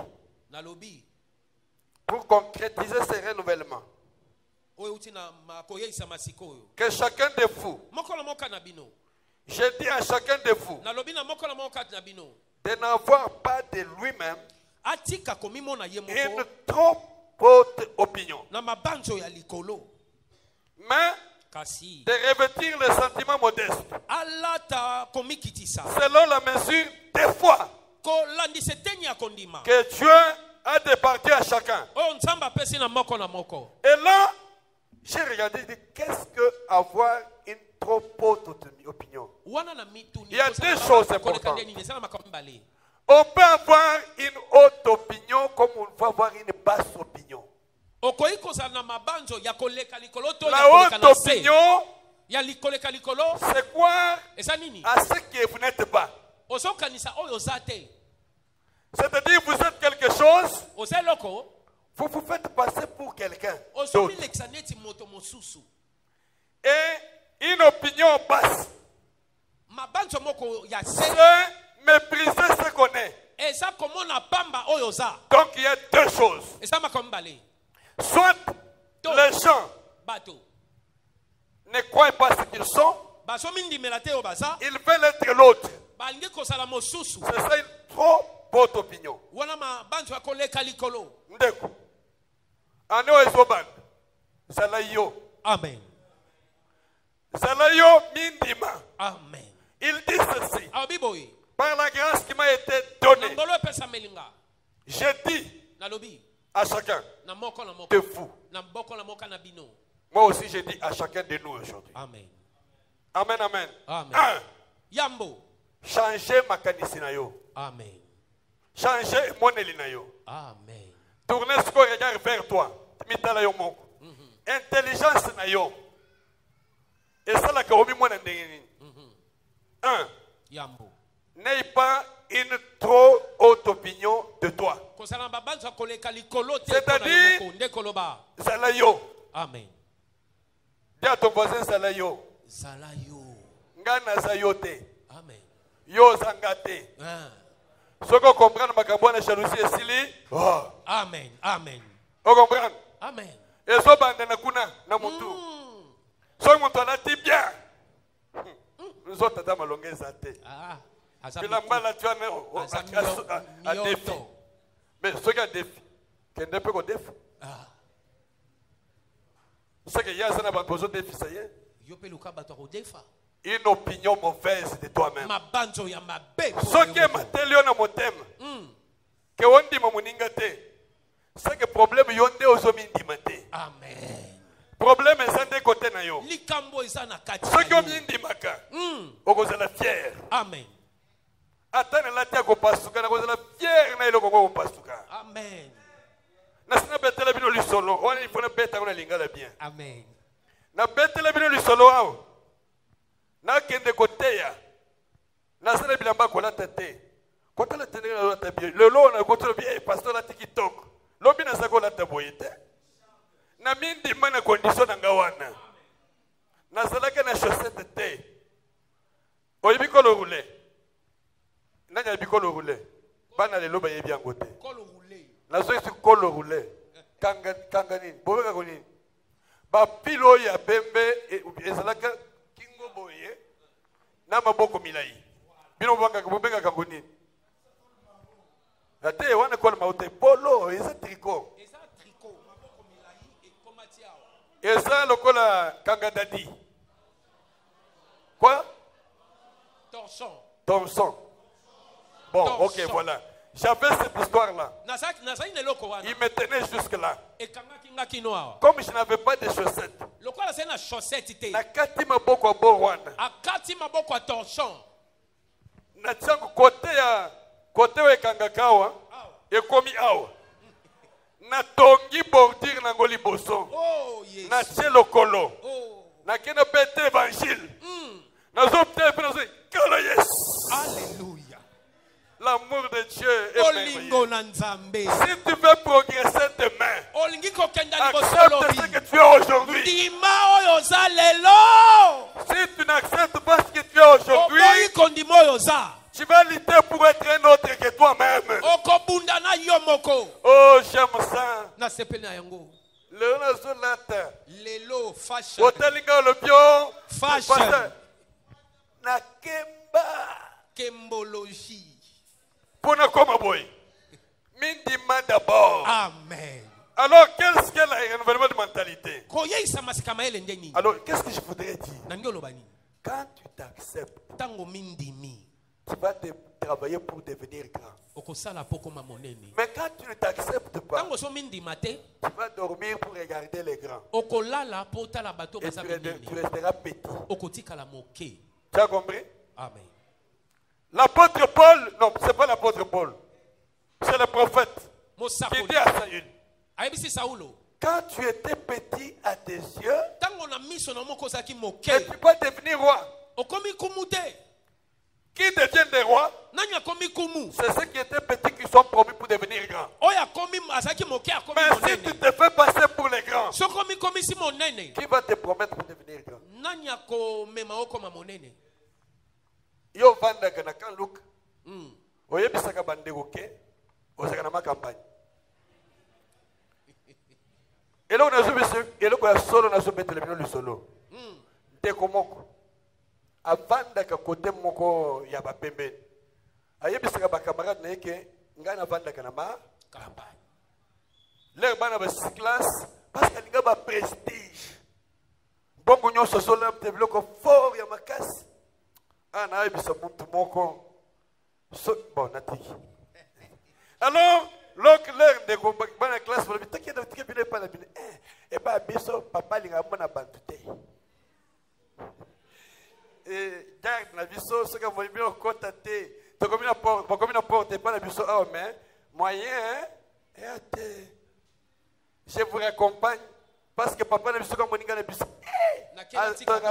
pour concrétiser ces renouvellements, que chacun de vous, j'ai dit à chacun de vous, de n'avoir pas de lui-même une trop haute opinion, mais de revêtir le sentiment modeste selon la mesure des fois que Dieu a départi à chacun. Et là, j'ai regardé et dit, qu'est-ce que avoir une trop haute opinion? Il y a deux choses importantes. On peut avoir une haute opinion comme on peut avoir une basse opinion. La haute opinion, c'est quoi à ce que vous n'êtes pas. C'est-à-dire vous êtes quelque chose, vous vous faites passer pour quelqu'un d'autre. Et une opinion basse, c'est mépriser ce qu'on est. Donc il y a deux choses. Soit les gens ne croient pas ce qu'ils sont, ils veulent être l'autre. C'est ça une trop haute opinion. Ndeko. Ano ezoban. Zalayo. Amen. Zalayo mindima. Amen. Il dit ceci. Par la grâce qui m'a été donnée, j'ai dit à chacun de vous. Moi aussi j'ai dit à chacun de nous aujourd'hui. Amen. Amen, amen. Amen. Un. Yambo. Changer ma kanisinayo. Amen. Changer mon elinayo. Amen. Tournez ce qu'on regarde vers toi. Mitala yo moko. Intelligence na yo. Et ça la karomi mo na ndengeni. 1. Yambo. N'aie pas une trop haute opinion de toi. C'est-à-dire, Salayo. Amen. Dis à ton voisin Salayo. Salayo. Ngana Sayote. Amen. Yo Zangate. Ce qu'on comprend, ma jalousie est sili. Amen. Amen. On comprend? Amen. Et so bande na kuna na mutu. So mutu na tibia. Nous autres t'as malongé zate. Bilamba tu as défi. Mais ce qui a défi, qu'un défi qu'on défi. C'est que y a ça n'a pas besoin de défi ça y est. Une opinion mauvaise de toi-même. Ce qui est matériel na mon thème. Que on dit mamuningate. C'est que problème yonde ozomindi mate. Amen. Problème est sans côté na yo. Ce qui omindi maka. Okozala fier. Amen. Atana latia ko pasuka na kozala fier na iloko ko pasuka. Amen. Na sina betela bino lisolo. On il faut na beta ko na lingala bien. Amen. Na betela bino lisolo awo. Na kende koteya. Na sina bilamba ko la tete. Kota la tete na la tete. Le lo na ko tolo bien pasteur la TikTok. Lobi na sako la taboyete. Na mindi mana condition na ngawana. Na salaka na chaussette te. Oyibi ko lo rouler. Nanya bi ko lo rouler. Bana le loba yebi angote. Ko lo rouler. Na so isi ko lo rouler. Kanga nini? Bobe ka ko nini? Ba pilo ya pembe ezalaka kingo boye. Na maboko milai. Bino banga bobenga ka ko nini? Ate wana ko maute polo, eza tricot. Eza tricot, maboko milai e komati awa. Eza lokola kangadadi. Quoi? Torchon. Torchon. Bon, Torchon. ok, voilà. J'avais cette histoire-là. Il me tenait jusque-là. Comme je n'avais pas de chaussettes. Na kati maboko a borwana. Akati maboko a torchon. Na tiango côté we kangakawa. Et komi awa. Na tongi bordure na ngoli boso. Oh yes. Na chelo kolo. Oh. Na kena bete évangile. Na zopte penoze. Kala yes. Alléluia. L'amour de Dieu est merveilleux. Si tu veux progresser demain, accepte ce que tu es aujourd'hui. Si tu n'acceptes pas ce que tu es aujourd'hui, tu vas lutter pour être un autre que toi-même. Oh, j'aime ça. Lelo fashion. Fashion. Nakemba. Kembologie. Pour ne comme boy. Mindima d'abord. Amen. Alors, qu'est-ce qu'est le renouvellement de mentalité? Alors, qu'est-ce que je voudrais dire? Quand tu t'acceptes, tu vas travailler pour devenir grand. Mais quand tu ne t'acceptes pas, tu vas dormir pour regarder les grands. Et tu resteras petit. Tu as compris? Amen. L'apôtre Paul, non, ce n'est pas l'apôtre Paul, c'est le prophète qui dit à Saül, quand tu étais petit à tes yeux, et tu peux devenir roi. Qui devient des rois? C'est ceux qui étaient petits qui sont promis pour devenir grands. Mais si tu te fais passer pour les grands, qui va te promettre pour devenir grand? Yo vanda kana kan look. Oye bisaka bandeko ke. Osaka na ma campagne. Elo na zubi elo ko solo na zubi telebino lu solo. Te komoko. Avanda ka kote moko ya ba pembe. Aye bisaka ba camarade na yeke ngana vanda kana ma campagne. Les bana ba classe parce que linga ba prestige. Bongo nyoso solo développe fort ya makasi. Ah, bon, alors, l'autre de la classe, et pas papa, il a mon abandonné. Et garde la biso, ce que vous voulez bien contater, tu as comme une porte, et pas la biso, Oh, mais moyen, je vous raccompagne. Parce que papa n'a pas comme moninga n'a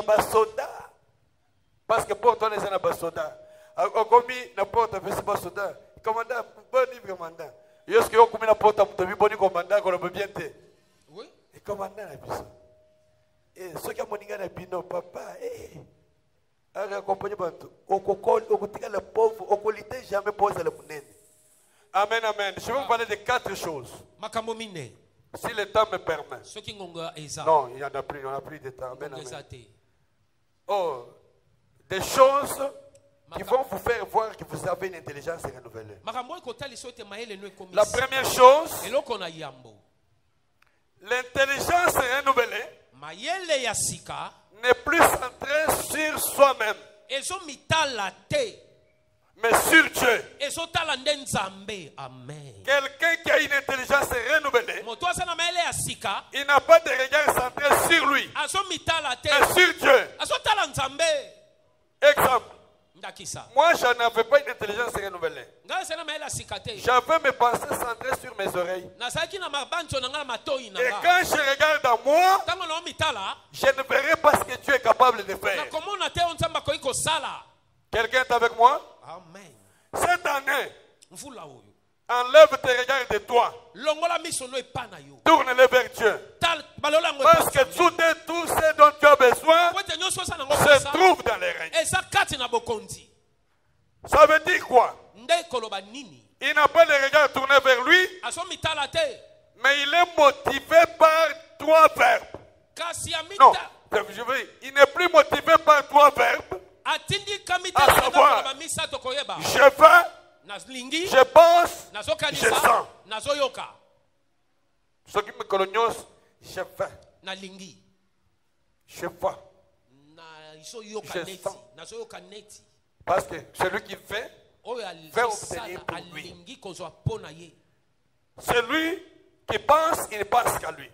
pas soda. Parce que pour toi, les gens n'ont pas soda. Okomi na porte avec pas soda. Commandant, bon livre commandant. Est-ce que okomi na porte pour te bon commandant qu'on peut bien te. Oui. Et commandant na biso. Et ce qui moninga na bino papa, accompagner bantu. Okokol, okotika le pauvre, okolite jamais poser le munene. Amen, amen. Je vais vous parler de 4 choses. Makambo mine. Si le temps me permet. Non, il n'y en a plus, on n'a plus de temps. Amen, amen. Oh, des choses qui vont vous faire voir que vous avez une intelligence renouvelée. La première chose, l'intelligence renouvelée n'est plus centrée sur soi-même, mais sur Dieu. Quelqu'un qui a une intelligence renouvelée, il n'a pas de regard centré sur lui, mais sur Dieu. Exemple. Moi, je n'avais pas une intelligence renouvelée. J'avais mes pensées centrées sur mes oreilles. Et quand je regarde à moi, je ne verrai pas ce que Dieu est capable de faire. Quelqu'un est avec moi? Amen. Cette année, enlève tes regards de toi. Tourne-les vers Dieu. Parce que tout ce dont tu as besoin se trouve dans les règnes. Ça veut dire quoi? Il n'a pas le regard tourné vers lui, mais il est motivé par 3 verbes. Non, il n'est plus motivé par 3 verbes. À savoir, je veux, je pense, je sens. Ceux qui me colonialisent, je veux. Je vois. Je sens. Parce que celui qui fait obtenir pour lui. Celui qui pense, il ne pense qu'à lui.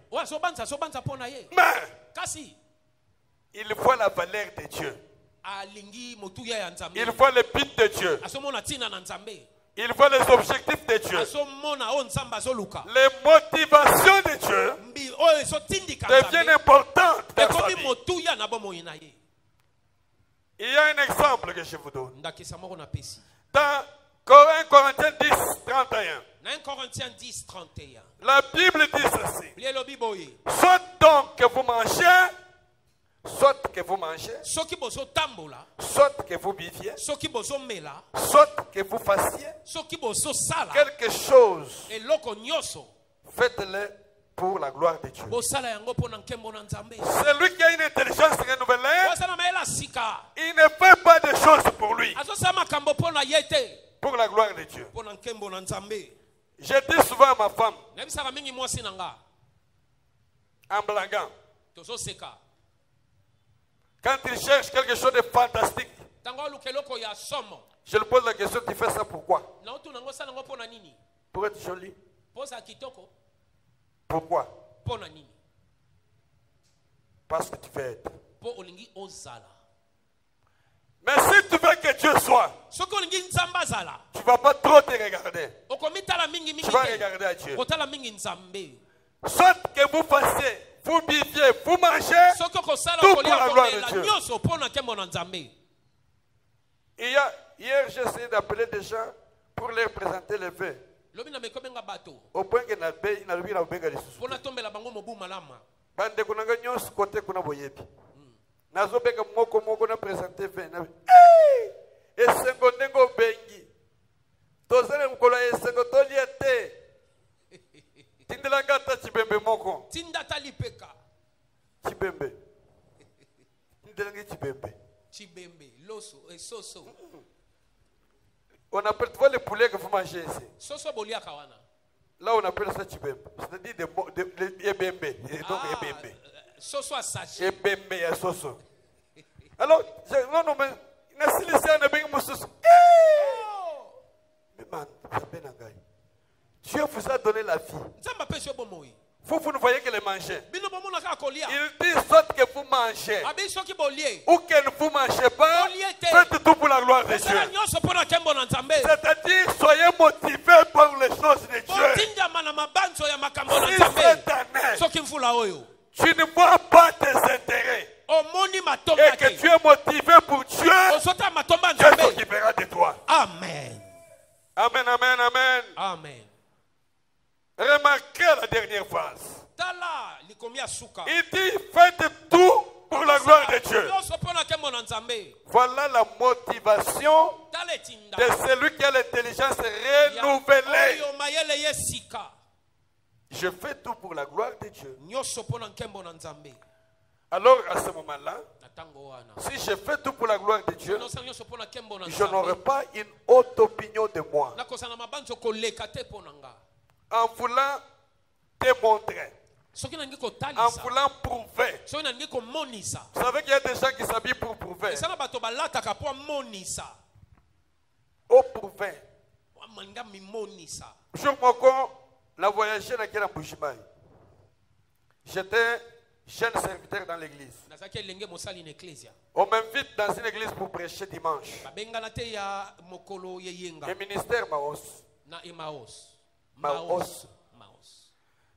Mais il voit la valeur de Dieu. Il voit le but de Dieu. Il voit les objectifs de Dieu. Les motivations de Dieu deviennent importantes dans sa vie. Il y a un exemple que je vous donne. Dans 1 Corinthiens 10, 31. La Bible dit ceci. Soit donc que vous mangez, soit que vous mangez, soit que vous buviez, soit que vous fassiez quelque chose, faites-le pour la gloire de Dieu. Celui qui a une intelligence renouvelée, il ne fait pas de choses pour lui, pour la gloire de Dieu. Je dis souvent à ma femme, en blaguant, quand il cherche quelque chose de fantastique, je lui pose la question, tu fais ça pourquoi? Pour être joli. Pourquoi? Parce que tu veux être. Mais si tu veux que Dieu soit, tu ne vas pas trop te regarder. Tu vas regarder à Dieu. Soit que vous fassiez, vous buviez, vous mangez, tout pour la gloire de Dieu. Hier, j'ai essayé d'appeler des gens pour leur présenter le vœu. Au point que n'a pas bande kunanga nyos côté kuna boyebi nazo beka moko na présenter vin na esengo ndengo bengi tozele mkola esengo toliete tindelanga ta chibembe moko tindata lipeka chibembe tindelanga chibembe loso et soso. On appelle, tu vois les poulets que vous mangez ici. Là, on appelle ça chibembe. C'est-à-dire des ebembe. Donc, ebembe. Soso à sachet. Ebembe à soso. Alors, non, mais il y a si les gens ne baignent pas soso. Mais man, Dieu vous a donné la vie. Vous ne voyez que les manger. Bino bomona ka kolia. Il dit soit que vous mangez Abi soki bolie. ou que ne vous mangez pas, faites tout pour la gloire de Dieu. C'est-à-dire, soyez motivés par les choses de Dieu. Si cette année, tu ne vois pas tes intérêts et que tu es motivé pour Dieu, Dieu s'occupera de toi. Amen. Amen, amen, amen. Amen. Remarquez la dernière phrase. Il dit, faites tout pour la gloire de Dieu. Voilà la motivation de celui qui a l'intelligence renouvelée. Je fais tout pour la gloire de Dieu. Alors à ce moment-là, si je fais tout pour la gloire de Dieu, je n'aurai pas une haute opinion de moi. En voulant démontrer, en voulant prouver. Vous savez qu'il y a des gens qui s'habillent pour prouver. Au prouver. Jour moko, la voyagé dans la Bouchimaï. J'étais jeune serviteur dans l'église. On m'invite dans une église pour prêcher dimanche. Le ministère Maos.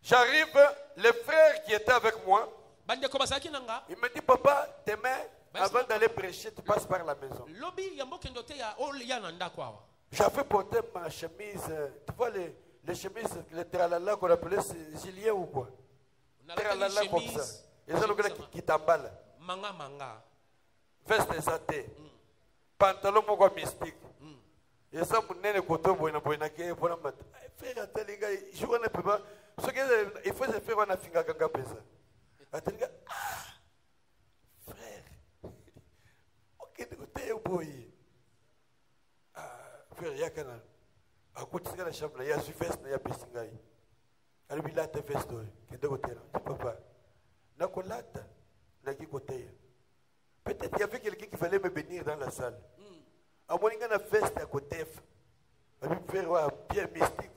J'arrive, le frère qui était avec moi, il me dit, papa, demain, avant d'aller prêcher, tu passes par la maison. J'avais porté ma chemise, tu vois les chemises, les tralala qu'on appelait Julien ou quoi? Tralala comme ça. Et ça, le gars qui t'emballe. Veste exaté. Pantalon mon mystique. Et ça, mon nez, côté, frère, je ne peux pas. Il faut se faire un affinga ganga pesa. Frère, ok, tu boy. Frère, yakana. A côté de la chambre, il y a su veste, il y a pessingai. Alors il a ta veste, qui est de côté. Papa, n'a qu'on lata, n'a qui côté. Peut-être qu'il y avait quelqu'un qui fallait me bénir dans la salle. À moins qu'il y ait une veste à côté. À lui faire un pied mystique.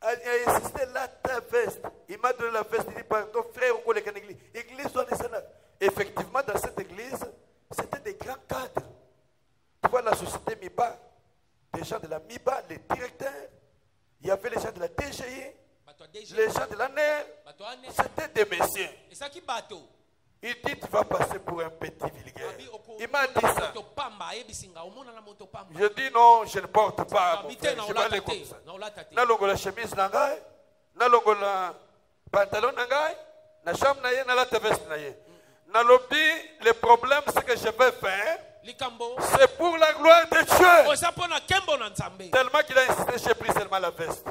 Il a insisté là, ta veste. Il m'a donné la veste. Il dit, pardon, frère, on connaît l'église. L'église, effectivement, dans cette église, c'était des grands cadres. Tu vois, la société MIBA, des gens de la MIBA, les directeurs, il y avait les gens de la DGI, les gens de la NER, c'était des messieurs. Il dit, tu vas passer pour un petit vulgaire. Il m'a dit ça. Je dis non, je ne porte pas. Mon frère, je vais aller comme ça. Nalongo la chemise nangai, nalongo la pantalon nangai, na chambre naye, na la veste naye. Nalobi, le problème c'est que je vais faire, c'est pour la gloire de Dieu. Tellement qu'il a insisté, j'ai pris seulement la veste.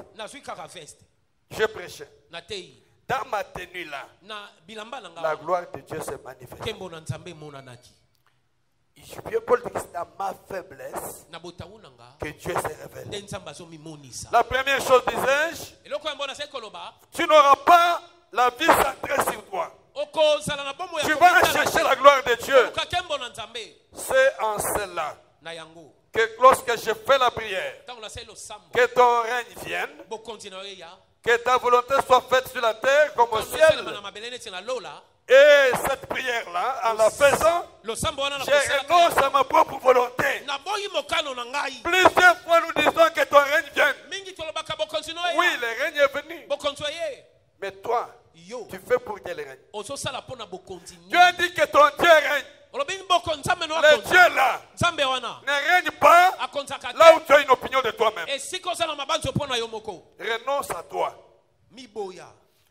Je prêchais. Dans ma tenue là, la gloire de Dieu s'est manifestée. Paul dit que c'est dans ma faiblesse que Dieu s'est révélé. La première chose, disais-je, tu n'auras pas la vie centrée sur toi. Tu vas chercher la gloire de Dieu. C'est en cela que lorsque je fais la prière, que ton règne vienne, que ta volonté soit faite sur la terre comme au ciel. Et cette prière-là, en la faisant, je renonce à ma propre volonté. Plusieurs fois nous disons que ton règne vienne. Oui, le règne est venu. Mais toi, tu fais pour quel règne? Tu as dit que ton Dieu règne. Le Dieu là ne règne pas là où tu as une opinion de toi-même. Renonce à toi.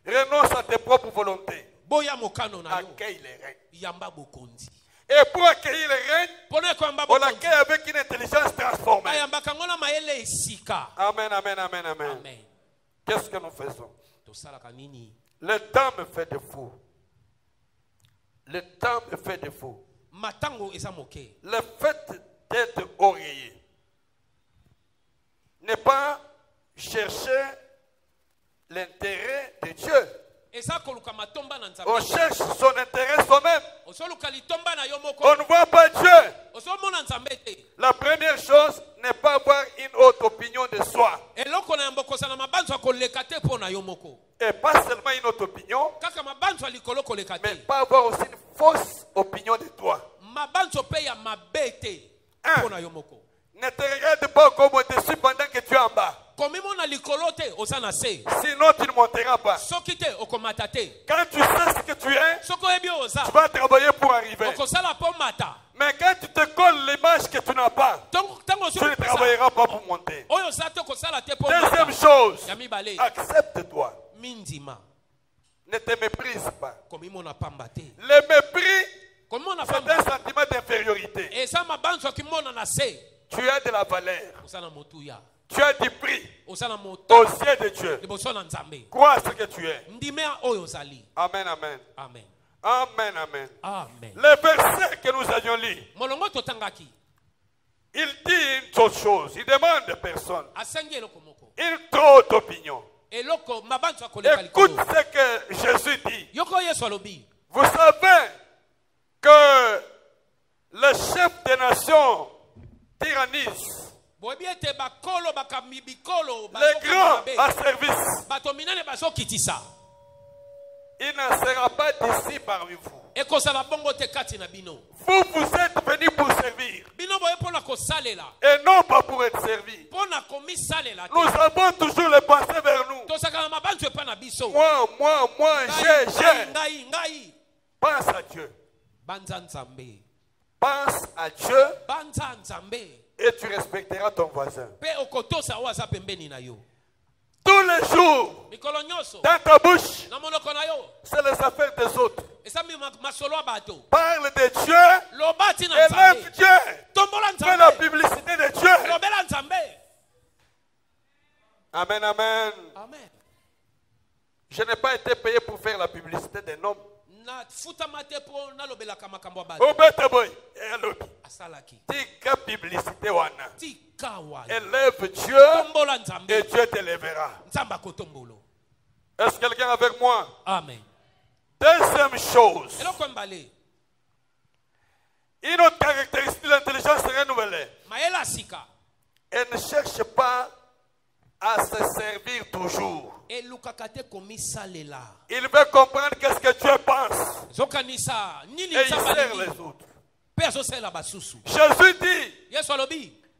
Renonce à tes propres volontés. Accueille les règnes. Et pour accueillir les règnes, on l'accueille avec une intelligence transformée. Amen, amen, amen, amen. Qu'est-ce que nous faisons? Le temps me fait défaut. Le temps me fait défaut. Le fait d'être oreiller n'est pas chercher l'intérêt de Dieu. On cherche son intérêt soi-même. On ne voit pas Dieu. La première chose n'est pas avoir une autre opinion de soi. Et pas seulement une autre opinion, mais pas avoir aussi une fausse opinion de toi. Ne te regarde pas comme au-dessus pendant que tu es en bas. Sinon tu ne monteras pas. Quand tu sais ce que tu es, tu vas travailler pour arriver. Mais quand tu te colles l'image que tu n'as pas, tu ne travailleras pas pour monter. Deuxième chose, accepte-toi. Ne te méprise pas. Le mépris, c'est un sentiment d'infériorité. Tu as de la valeur. Tu as du prix aux yeux de Dieu. Crois ce que tu es. Amen, amen. Amen, amen. Le verset que nous avions lu, il dit une autre chose. Il demande à personne. Il trouve d'opinion. Écoute ce que Jésus dit. Vous savez que le chef des nations tyrannise les grands à service. Il n'en sera pas d'ici parmi vous. Vous, vous êtes venus pour servir et non pas pour être servis. Nous avons toujours les pensées vers nous. Moi, j'ai. Pense à Dieu. Pense à Dieu et tu respecteras ton voisin. Tous les jours, dans ta bouche, c'est les affaires des autres. Parle de Dieu, élève Dieu, fais la publicité de Dieu. Amen, amen. Je n'ai pas été payé pour faire la publicité d'un homme. Tika publicité wana. Élève Dieu et Dieu t'élèvera. Est-ce que quelqu'un est avec moi? Amen. Deuxième chose, une autre caractéristique de l'intelligence renouvelée. Elle ne cherche pas à se servir toujours. Il veut comprendre qu'est-ce que Dieu pense. Et il sert les autres. Jésus dit,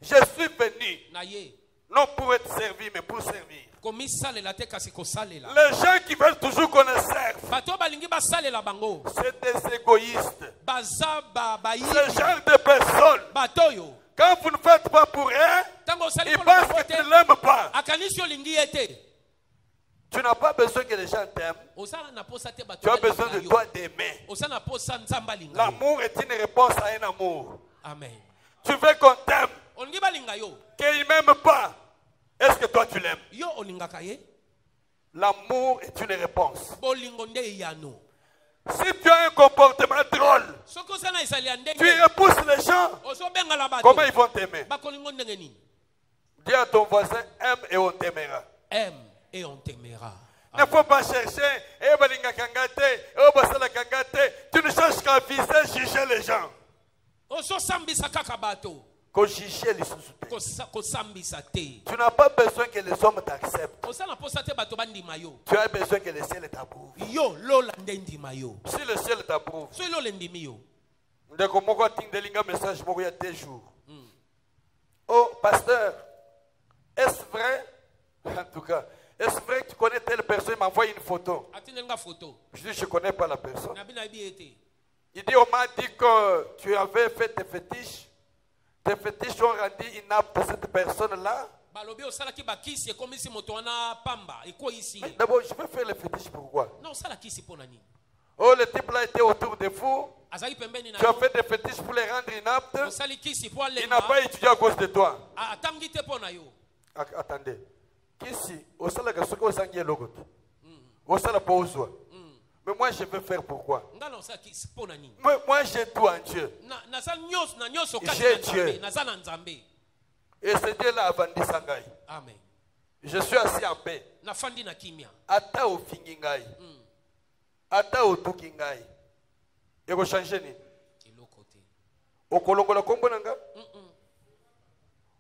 je suis venu non pour être servi, mais pour servir. Les gens qui veulent toujours qu'on les serve, c'est des égoïstes. Ce genre de personnes, quand vous ne faites pas pour eux, ils pensent que tu ne l'aimes pas. Tu n'as pas besoin que les gens t'aiment. Tu as besoin de toi d'aimer. L'amour est une réponse à un amour. Amen. Tu veux qu'on t'aime, qu'il ne m'aime pas. Est-ce que toi tu l'aimes? L'amour est une réponse. Si tu as un comportement drôle, tu repousses les gens, comment ils vont t'aimer? Dis à ton voisin, aime et on t'aimera. Aime et on t'aimera. Ne faut pas chercher, tu ne cherches qu'à viser, juger les gens. Tu n'as pas besoin que les hommes t'acceptent. Tu as besoin que le ciel t'approuve. Si le ciel t'approuve, oh pasteur, est-ce vrai? En tout cas, est-ce vrai que tu connais telle personne? Il m'envoie une photo. Je dis, je ne connais pas la personne. Il dit, on m'a dit que tu avais fait tes fétiches. Tes fétiches ont rendu inapte cette personne-là. D'abord, je vais faire les fétiches pourquoi? Oh, le type là était autour de vous. Tu as fait des fétiches pour les rendre inaptes. Il n'a pas étudié à cause de toi. Attendez. Mais moi je veux faire pourquoi? Moi j'ai tout en Dieu. J'ai Dieu. Et ce Dieu là a vendu Sangai. Je suis assis en paix. Ata au fingingai. ata otuki ngai eko changer ni eloko te okolongola kombo nanga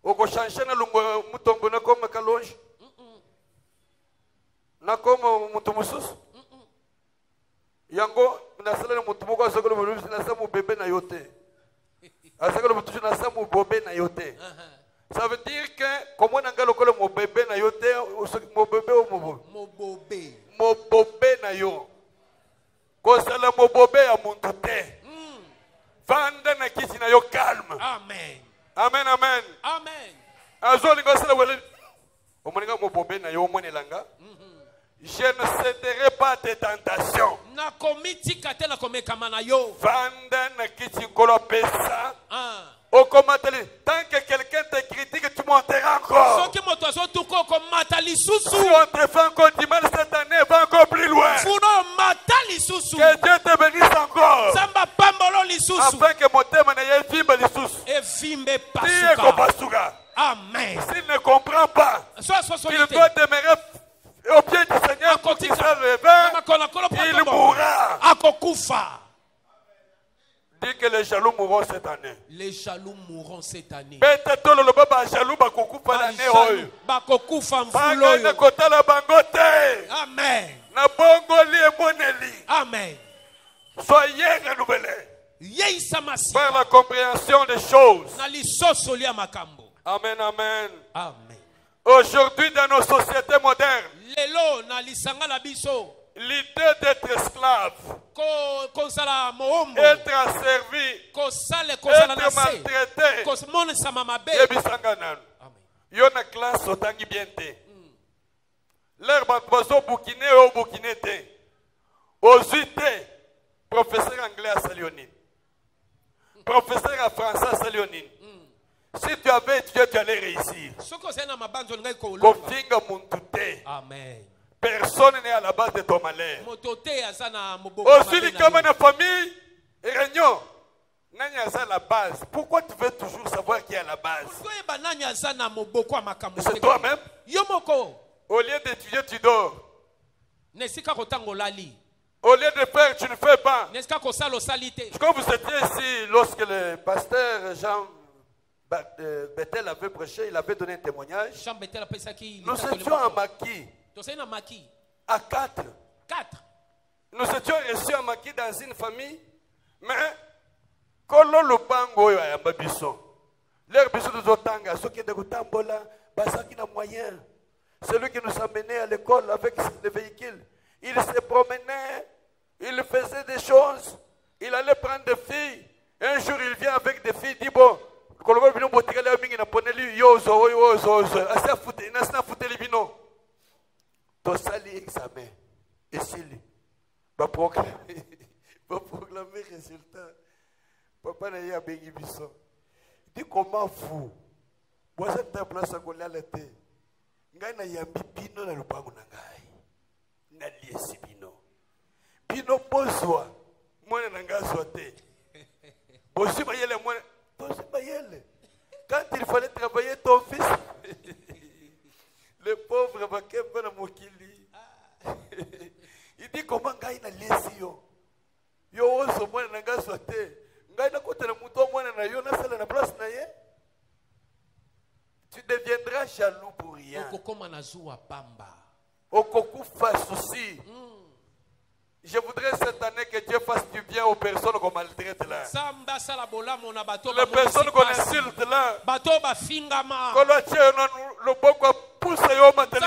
oko changer na lungo mutombo na koma kalonge na koma mutu mususu yango nasala na mutu moko asakolo bolusi na samu bébé na yote asakolo mutu na samu bobé na yote. Ça veut dire que comment nanga lokolo mo bébé na yote mo bébé o mo bobé na yo ko sala mo bobé ya muntu te vanda na kiti na yo calme. Amen. Amen, amen. Amen. Azoli ko sala wele o moninga mo bobé na yo monelanga. Je ne céderai pas à tes tentations. Na komiti katela komekama na yo Vanda na kiti kolo pesa. Ah. Tant que quelqu'un te critique, tu monteras encore. Soki moto azotuko komata lisusu. Si on te fait encore du mal cette année, va encore plus loin. Funo mata lisusu. Que Dieu te bénisse encore. Samba pambolo lisusu. Afin que mon thème n'ait vimbe lisusu. E vimbe Diego pasuka. Pasuga. Amen. S'il ne comprend pas, il doit demeurer au pied du Seigneur pour qu'il se réveille. Il mourra. Akokufa. Dis que les jaloux mourront cette année. Les jaloux mourront cette année. Bakokufa mfuloyo. Amen. Amen. Soyez renouvelés Yeisamasi. par la compréhension des choses. Na lisoso lia makambo. Amen, amen. Amen. Aujourd'hui, dans nos sociétés modernes, Lelo na lisanga la biso. l'idée d'être esclave, Konsala moombo. être asservi, Kosale kosala être na se. maltraité, Kosmone sama mabe. yebisanga nanu. Amen. Yo na classe otangi bien te. L'air bato bukine o bukine te. Ozui te. Professeur anglais à Salionine. Professeur à français à Salionine. Si tu avais étudié, tu allais réussir. Kofinga muntute. Amen. Personne n'est à la base de ton malheur. Aussi, les camarades de famille, et réunion. Nani à la base. Pourquoi tu veux toujours savoir qui est à la base? C'est toi-même. Au lieu d'étudier, tu dors. Au lieu de faire, tu ne fais pas. Quand vous étiez ici, lorsque le pasteur Jean Bethel avait prêché, il avait donné un témoignage. Nous étions à Maki. À 4. Nous étions reçus à Maki dans une famille. Mais, Kolo Lupango ya Babiso. Leur biso de Zotanga, ceux qui étaient Tambola, Basaki n'a moyen. Celui qui nous amenait à l'école avec le véhicule. Il se promenait, il faisait des choses. Il allait prendre des filles. Un jour, il vient avec des filles, il dit bon. Tosali examen. Et s'il va proclamer résultat. Papa n'a pas béni biso. Il dit comment vous? Vous êtes en place à Goliath. Ngai na yambi bino na lupango na ngai. Na liesi bino. Bino bozwa. Mwana na ngai sote. Bosi bayele mwana. Quand il fallait travailler ton fils, le pauvre Bakemba na Mokili, il dit comment Gaïna lesio. Yo oso mwana na nga sote. Gaïna kote na muto mwana na yo na sala na place na ye. Tu deviendras jaloux pour rien. Okokufa souci. Je voudrais cette année que Dieu fasse du bien aux personnes qu'on maltraite là. Les personnes qu'on insulte là. Qu'on le tient le bon quoi pousse yo mateli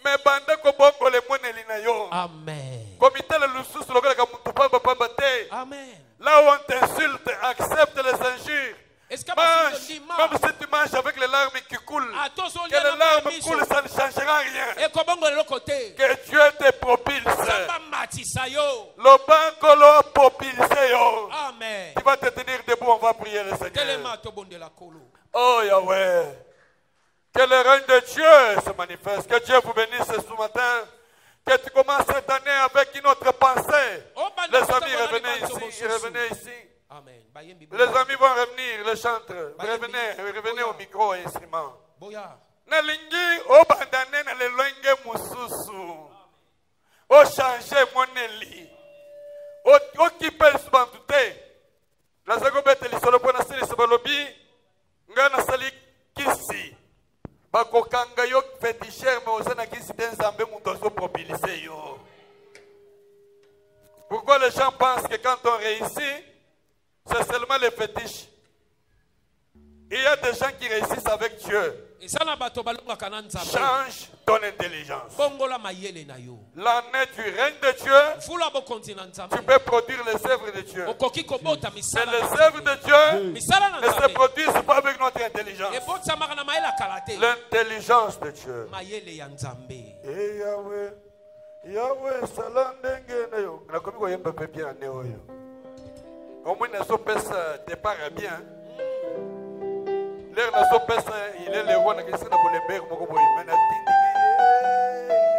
mais bande ko bongo le moneli na yo. Amen. Comité le lusus le gars ka pamba pamba te. Amen. Là où on t'insulte, accepte les injures. Mange, même si tu manges avec les larmes qui coulent, que les larmes coulent, ça ne changera rien. Que Dieu te propulse. Le banco l'a propulsé. Amen. Tu vas te tenir debout, on va prier le Seigneur. Oh Yahweh. Que le règne de Dieu se manifeste. Que Dieu vous bénisse ce matin. Que tu commences cette année avec une autre pensée. Les amis, revenez ici. Amen. Les amis vont revenir, les chantres. Revenez au micro et instrument. Nalingi obandane na lelenge mususu. O féticheur, mais aussi qui s'est ensemble, mon dosso propulsé. Pourquoi les gens pensent que quand on réussit, c'est seulement les fétiches? Il y a des gens qui réussissent avec Dieu. Change ton intelligence. L'année du règne de Dieu, tu peux produire les œuvres de Dieu. Et les œuvres de Dieu ne se produisent pas avec notre intelligence. L'intelligence de Dieu. Et Yahweh, Yahweh, salandenge na yo. Na komi ko yemba pe bien ne oyo. Au moins na so pesa départ bien. L'air na so pesa, il est le roi na kesi na bolember moko boy. Mena tindi.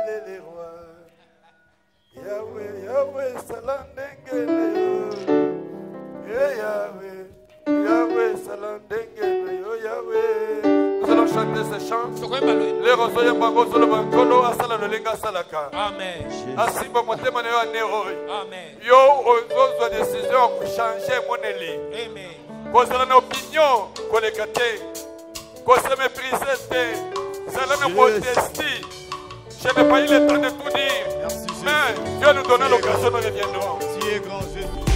Il est le roi. Yahweh, Yahweh, salandenge na yo. Eh Yahweh, Yahweh, salandenge na yo Yahweh. Nous allons chanter ces chants. Les rosoya bango solo bankolo asala lolenga salaka. Amen. Asimba motema na yo aneroy. Amen. Yo ozo décision pour changer mon élie. Amen. Cause la opinion kolekate. Cause mépriser te. C'est la modestie. Je n'ai pas eu le temps de tout dire. Merci, mais Dieu nous donne l'occasion de reviendrons. Tu es grand Jésus.